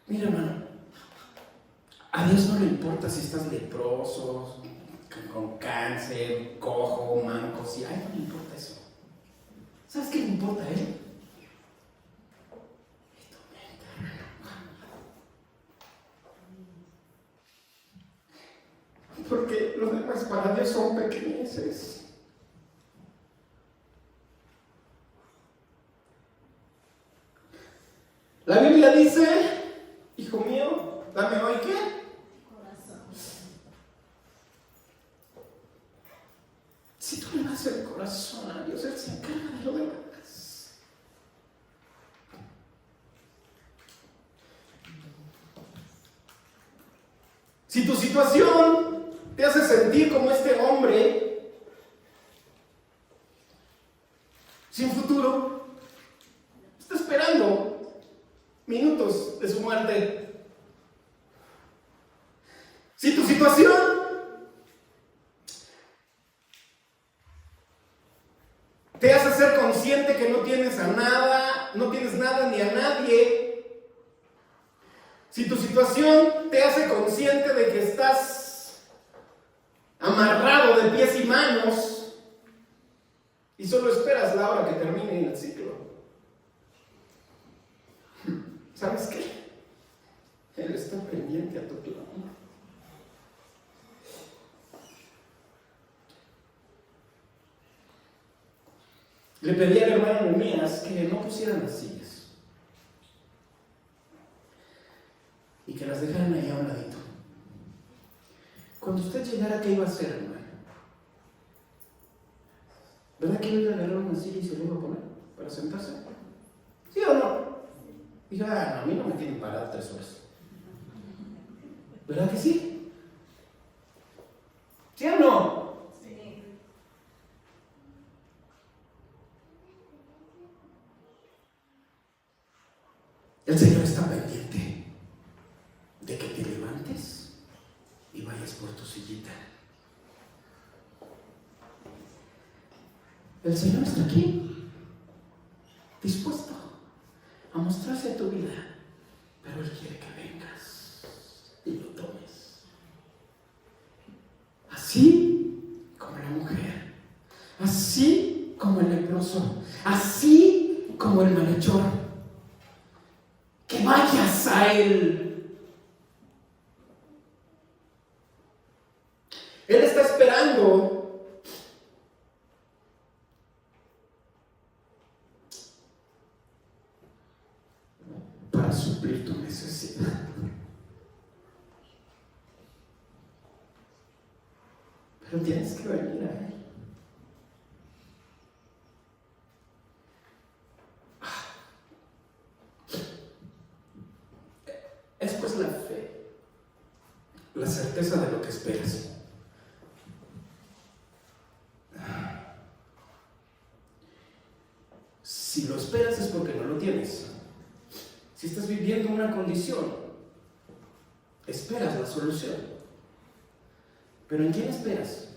mira hermano, a Dios no le importa si estás leproso, con cáncer, cojo, manco, si a Él no le importa eso. ¿Sabes qué le importa a Él? Es tu mente renovada. Porque los demás para Dios son pequeñeces. La Biblia dice, hijo mío, dame hoy ¿qué? Corazón. Si tú le das el corazón a Dios, Él se encarga de lo demás. Si tu situación te hace sentir como este hombre sin futuro, está esperando minutos de su muerte. Si tu situación te hace ser consciente que no tienes nada ni a nadie, si tu situación te hace consciente de que estás amarrado de pies y manos y solo esperas la hora que termine el ciclo, ¿sabes qué? Él está pendiente a tu plan. Le pedí al hermano Nehemías que no pusieran las sillas y que las dejaran allá a un ladito. Cuando usted llegara, ¿qué iba a hacer, hermano? ¿Verdad que iba a agarrar una silla y se la iba a poner para sentarse? ¿Sí o no? Dijo, no, a mí no me tienen parado 3 horas. ¿Verdad que sí? ¿Sí o no? Sí. El Señor está pendiente de que te levantes y vayas por tu sillita. El Señor está aquí, dispuesto a mostrarse a tu vida, pero Él quiere que vengas y lo tomes. Así como la mujer, así como el leproso, así como el malhechor. Que vayas a Él. Él está esperando para suplir tu necesidad. Pero tienes que venir a Él. Es pues la fe, la certeza de lo que esperas. Si lo esperas es porque no lo tienes. Si estás viviendo una condición, esperas la solución. ¿Pero en quién esperas?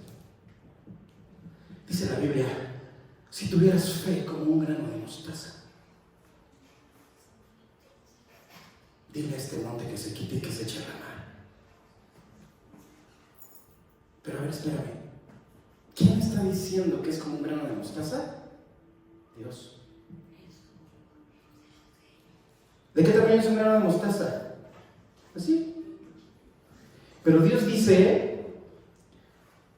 Dice la Biblia, si tuvieras fe como un grano de mostaza, dile a este monte que se quite y que se eche a la mar. Pero a ver, espérame. ¿Quién está diciendo que es como un grano de mostaza? Dios. ¿De qué tamaño es un grano de mostaza? Así. Pero Dios dice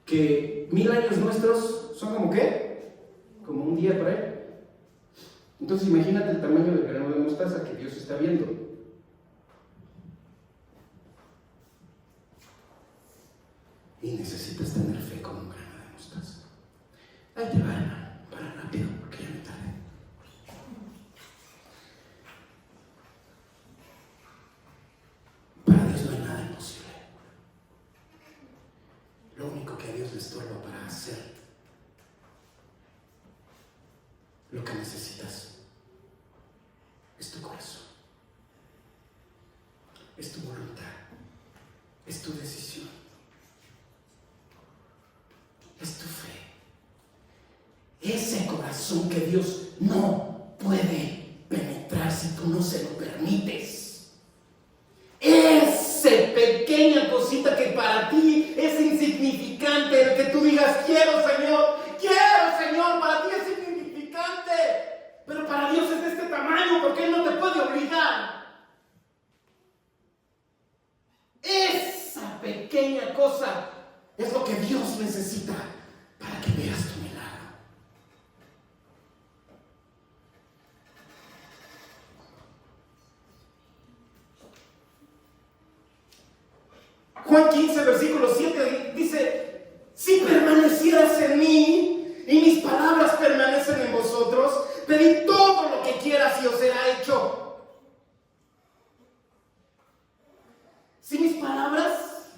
que 1000 años nuestros son como ¿qué? Como un día por ahí. Entonces imagínate el tamaño del grano de mostaza que Dios está viendo. Y necesitas tener fe como un grano de mostaza. Ahí te va, hermano, para rápido, porque ya me tardé. Para Dios no hay nada imposible. Lo único que a Dios le estorba para hacer lo que necesitas es tu corazón, es tu voluntad, es tu decisión. Es tu fe. Ese corazón que Dios no puede penetrar si tú no se lo permites. Esa pequeña cosita que para ti es insignificante, el que tú digas, quiero Señor, para ti es insignificante, pero para Dios es de este tamaño porque Él no te puede obligar. Esa pequeña cosa es lo que Dios necesita para que veas tu milagro. Juan 15, versículo 7 dice, si permanecieras en mí y mis palabras permanecen en vosotros, pedid todo lo que quieras y os será hecho. Si mis palabras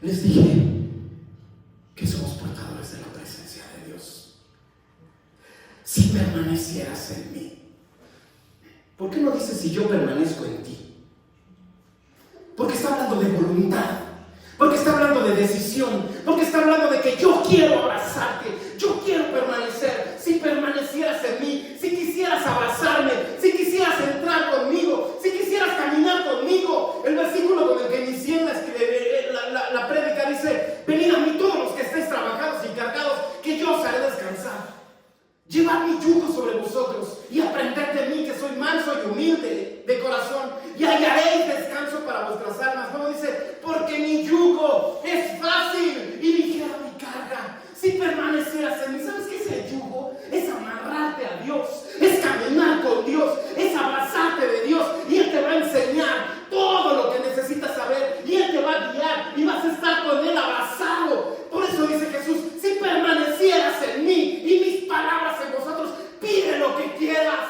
les dije que somos portadores de la presencia de Dios. Si permanecieras en mí. ¿Por qué no dice si yo permanezco en ti? Porque está hablando de voluntad, porque está hablando de decisión, porque está hablando de que yo quiero abrazarte, yo quiero permanecer. Si permanecieras en mí, si quisieras abrazarme, si quisieras entrar conmigo, si quisieras caminar conmigo. El versículo con el que inicié la prédica dice: venid a mí todos los que estéis trabajados y cargados, que yo os haré descansar. Llevad mi yugo sobre vosotros y aprended de mí, que soy manso y humilde de corazón, y hallaréis descanso para vuestras almas. Luego dice: porque mi yugo es fácil y ligera mi carga. Si permanecieras en mí. ¿Sabes qué es el yugo? Es amarrarte a Dios, es caminar con Dios, es abrazarte de Dios, y Él te va a enseñar todo lo que necesitas saber, y Él te va a guiar, y vas a estar con Él abrazado. Por eso dice Jesús: si permanecieras en mí y mis palabras en vosotros, pide lo que quieras.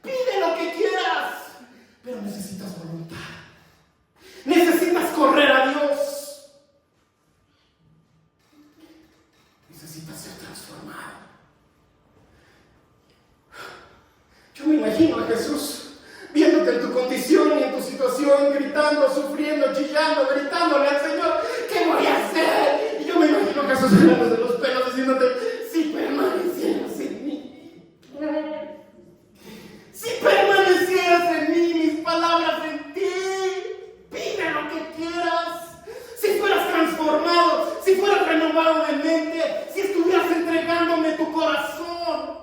Pide lo que quieras. Pero necesitas voluntad. Necesitas correr a Dios. Necesitas ser transformado. Yo me imagino a Jesús viéndote en tu condición y en tu situación, gritando, sufriendo, chillando, gritándole al Señor: ¿qué voy a hacer? Y yo me imagino a Jesús jalándose los pelos diciéndote: si permanecieras en mí, si permanecieras en mí, mis palabras en ti, pide lo que quieras. Si fueras transformado, si fueras renovado de mente, si estuvieras entregándome tu corazón,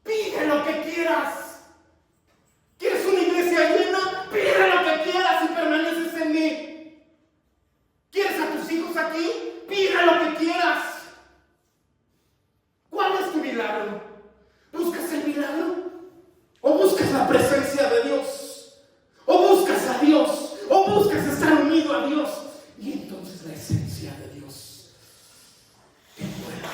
pide lo que quieras. ¿Quieres una iglesia llena? Pide lo que quieras y permaneces en mí. ¿Quieres a tus hijos aquí? Pide lo que quieras. ¿Cuál es tu milagro? ¿Buscas el milagro? ¿O buscas la presencia de Dios? ¿O buscas a Dios? ¿O buscas estar unido a Dios? Y entonces la esencia de Dios te envuelve.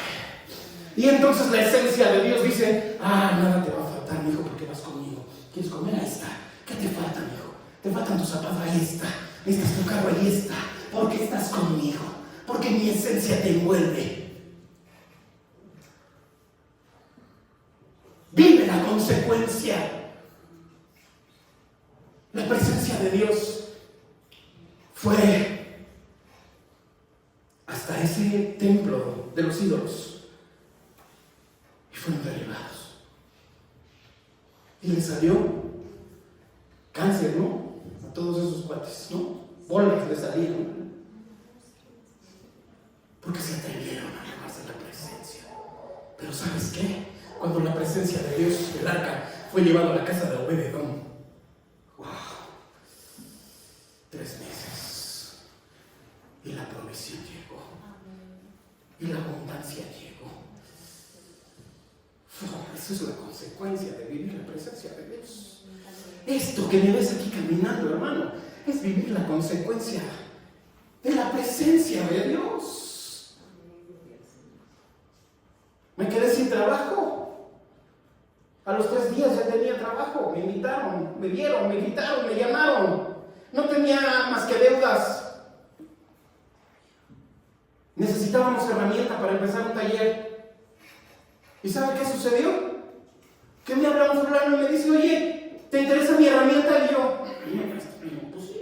Y entonces la esencia de Dios dice: nada te va a faltar, mi hijo, porque vas conmigo. ¿Quieres comer? Ahí está. ¿Qué te falta, mi hijo? ¿Te faltan tus zapatos? Ahí está. ¿Necesitas tu carro? Ahí está. Porque estás conmigo. Porque mi esencia te envuelve. Vive la consecuencia. La presencia de Dios fue hasta ese templo de los ídolos y fueron derribados. Y le salió cáncer, ¿no? A todos esos cuates, ¿no? Bolas le salieron. Porque se atrevieron a alejarse de la presencia. Pero ¿sabes qué? Cuando la presencia de Dios, el arca, fue llevado a la casa de Obed-Edom, ¡wow! 3 meses. Y la provisión llegó. Y la abundancia llegó. Esa es la consecuencia de vivir la presencia de Dios. Esto que me ves aquí caminando, hermano, es vivir la consecuencia de la presencia de Dios. Me quedé sin trabajo. A los 3 días ya tenía trabajo. Me invitaron, me vieron, me gritaron, me llamaron. No tenía más que deudas. Necesitábamos herramienta para empezar un taller. ¿Y sabe qué sucedió? Que me hablamos fulano y me dice: oye, ¿te interesa mi herramienta? Y yo, pues sí,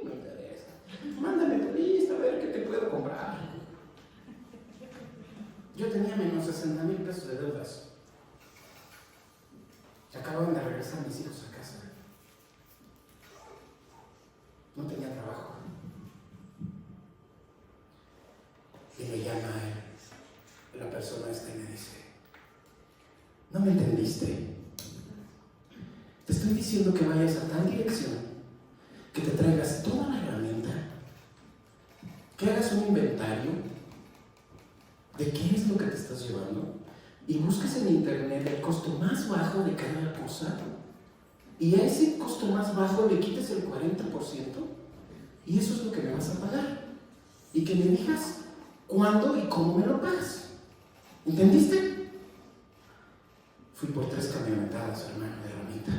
me interesa. Mándame tu lista a ver qué te puedo comprar. Yo tenía menos 60,000 pesos de deudas. Y acababan de regresar mis hijos a casa. No tenía trabajo. Y me llama la persona esta y me dice: ¿no me entendiste? Te estoy diciendo que vayas a tal dirección, que te traigas toda la herramienta, que hagas un inventario de qué es lo que te estás llevando y busques en internet el costo más bajo de cada cosa, y a ese costo más bajo le quites el 40%, y eso es lo que me vas a pagar, y que me digas cuándo y cómo me lo pagas. ¿Entendiste? Fui por 3 camionetadas, hermano, de herramienta.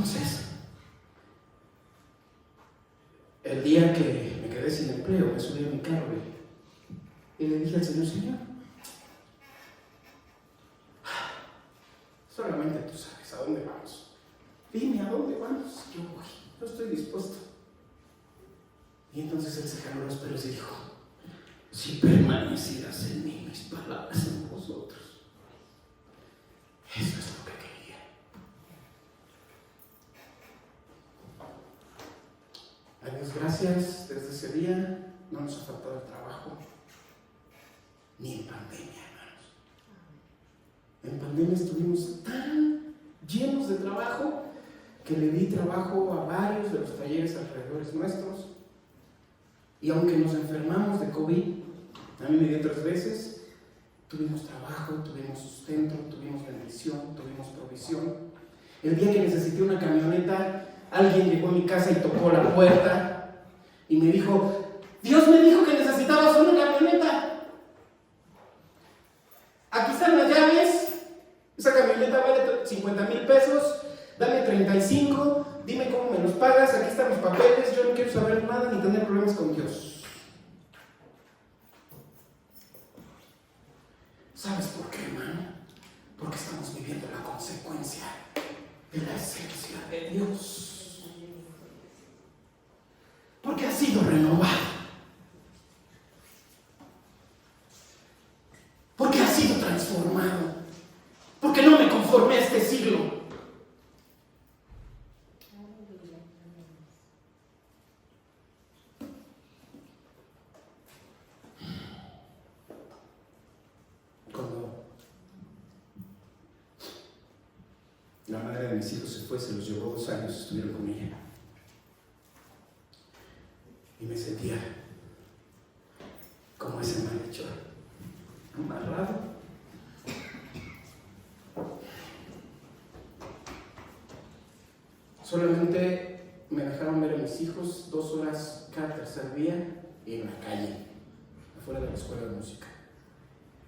entonces, el día que me quedé sin empleo, me subí a mi carro y le dije al Señor, Señor, solamente tú sabes a dónde vamos. Dime a dónde vamos. Yo voy, yo estoy dispuesto. Y entonces él se jaló los pelos y dijo, si permanecieras en mí, mis palabras en vosotros. Eso es lo que quería. A Dios gracias, desde ese día no nos ha faltado el trabajo, ni en pandemia, hermanos. En pandemia estuvimos tan llenos de trabajo que le di trabajo a varios de los talleres alrededores nuestros. Y aunque nos enfermamos de COVID, a mí me dio 3 veces, tuvimos trabajo, tuvimos sustento, tuvimos bendición, tuvimos provisión. El día que necesité una camioneta, alguien llegó a mi casa y tocó la puerta y me dijo, Dios me dijo que necesitabas una camioneta. Aquí están las llaves, esa camioneta vale 50,000 pesos, dame 35, dime cómo me los pagas, aquí están los papeles, yo no quiero saber nada ni tener problemas con Dios. ¿Sabes por qué, hermano? Porque estamos viviendo la consecuencia de la esencia de Dios. Porque ha sido renovado. Porque ha sido transformado. Porque no me conformé a este siglo. La madre de mis hijos se fue, se los llevó 2 años, estuvieron con ella. Y me sentía como ese malhechor, amarrado. Solamente me dejaron ver a mis hijos 2 horas cada tercer día y en la calle, afuera de la escuela de música.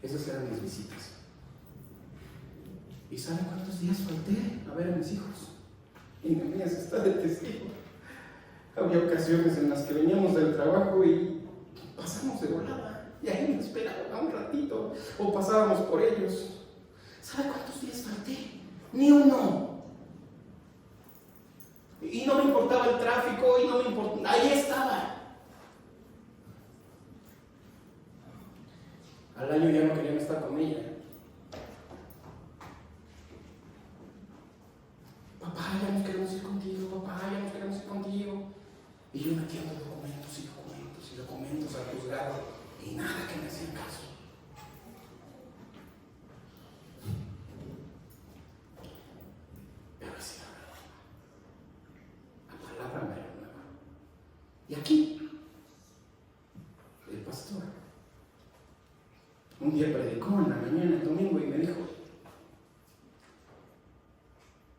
Esas eran mis visitas. ¿Y saben cuántos días falté a ver a mis hijos? Y Nehemías está de testigo. Había ocasiones en las que veníamos del trabajo y pasamos de volada. Y ahí me esperaban un ratito. O pasábamos por ellos. ¿Saben cuántos días falté? Ni uno. Y no me importaba el tráfico, y no me importaba. Ahí estaba. Al año ya no querían estar con ella. Papá, ya nos queremos ir contigo, papá, ya nos queremos ir contigo. Y yo metiendo documentos y documentos y documentos al juzgado y nada que me hacían caso. Pero así la palabra me renueva. Y aquí, el pastor, un día predicó en la mañana, el domingo, y me dijo,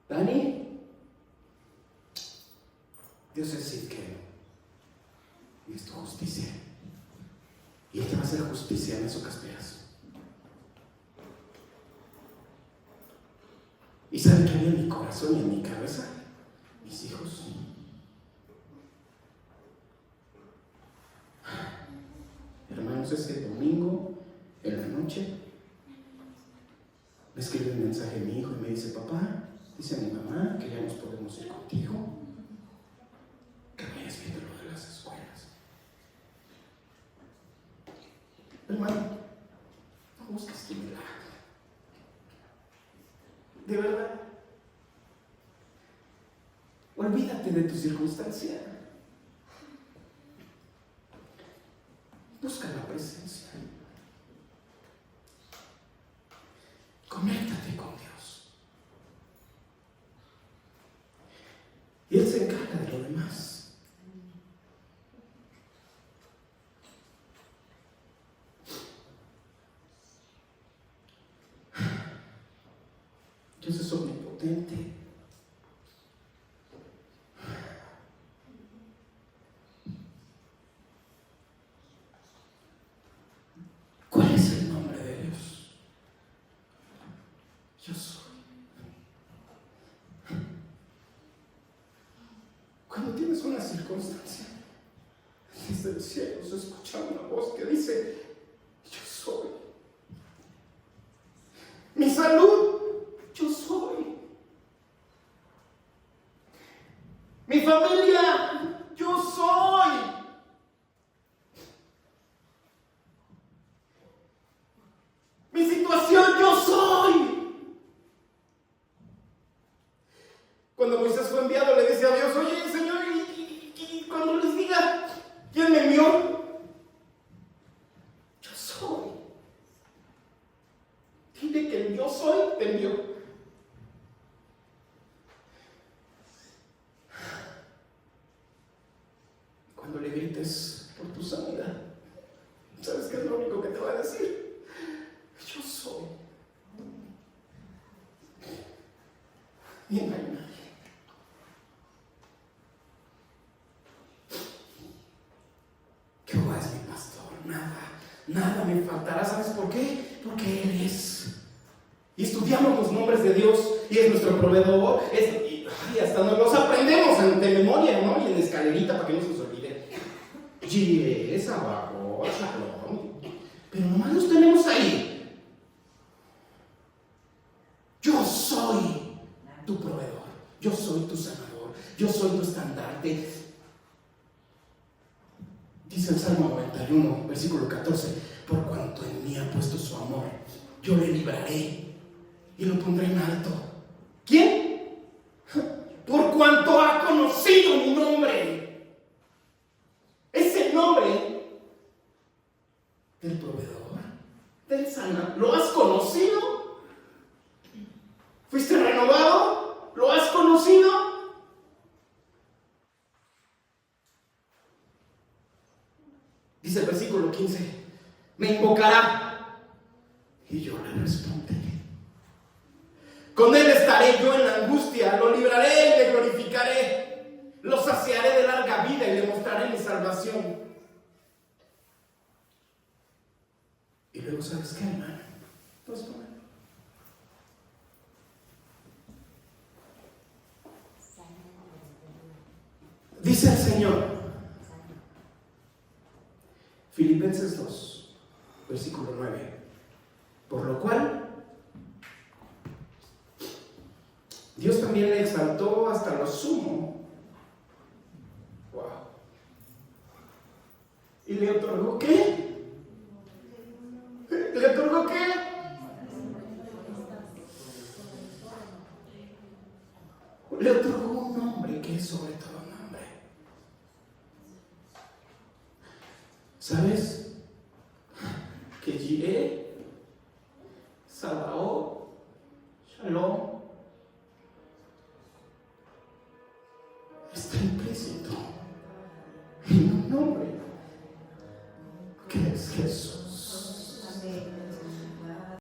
Dani, Dios es Sidkenu y es tu justicia. Y Él te va a hacer justicia en eso que esperas. ¿Y saben qué había en mi corazón y en mi cabeza? Mis hijos. Hermanos, ese domingo, en la noche, me escribe un mensaje a mi hijo y me dice, papá, dice a mi mamá que ya nos podemos ir contigo, que vayas viendo lo de las escuelas. Hermano, no busques tu milagro. De verdad. Olvídate de tu circunstancia. Busca la presencia. Conéctate con Dios. Y Él se encarga de lo demás. Dios es omnipotente. ¿Cuál es el nombre de Dios? Yo soy. Cuando tienes una circunstancia, desde el cielo se escucha una voz que dice: yo soy. Mi salud, yo soy. Mi familia, yo soy. Mi situación, yo soy. Cuando Moisés fue enviado, le dice a Dios: oye, Señor, y cuando les diga quién me envió, yo soy. Dile que el yo soy te envió. Cuando le grites por tu sanidad, ¿sabes qué es lo único que te va a decir? Yo soy. Y no hay nadie. Jehová es mi pastor, nada me faltará. ¿Sabes por qué? Porque Él es. Y estudiamos los nombres de Dios y es nuestro proveedor. Y hasta nos los aprendemos de memoria, ¿no? Y en escalerita para que no se nos olvide. Y es abajo, Shalom. Pero nomás los tenemos ahí. Yo soy tu proveedor. Yo soy tu sanador. Yo soy tu estandarte. Dice el Salmo 91, versículo 14: por cuanto en mí ha puesto su amor, yo le libraré y lo pondré en alto. ¿Quién? Por cuanto ha conocido mi nombre. Es el nombre del proveedor, del sanador. ¿Lo has conocido? ¿Fuiste renovado? ¿Lo has conocido? Dice el versículo 15: me invocará y yo le responderé. Con él estaré yo en la angustia, lo libraré y le glorificaré. Lo saciaré de larga vida y le mostraré mi salvación. Y luego, ¿sabes qué, hermano? Dice el Señor, Filipenses 2, versículo 9: por lo cual Dios también le exaltó hasta lo sumo. Wow. ¿Y le otorgó qué? ¿Le otorgó qué? Le otorgó un nombre que es sobre todo nombre. ¿Sabes? Que Jireh, Sabaoth, Shalom está implícito en un nombre.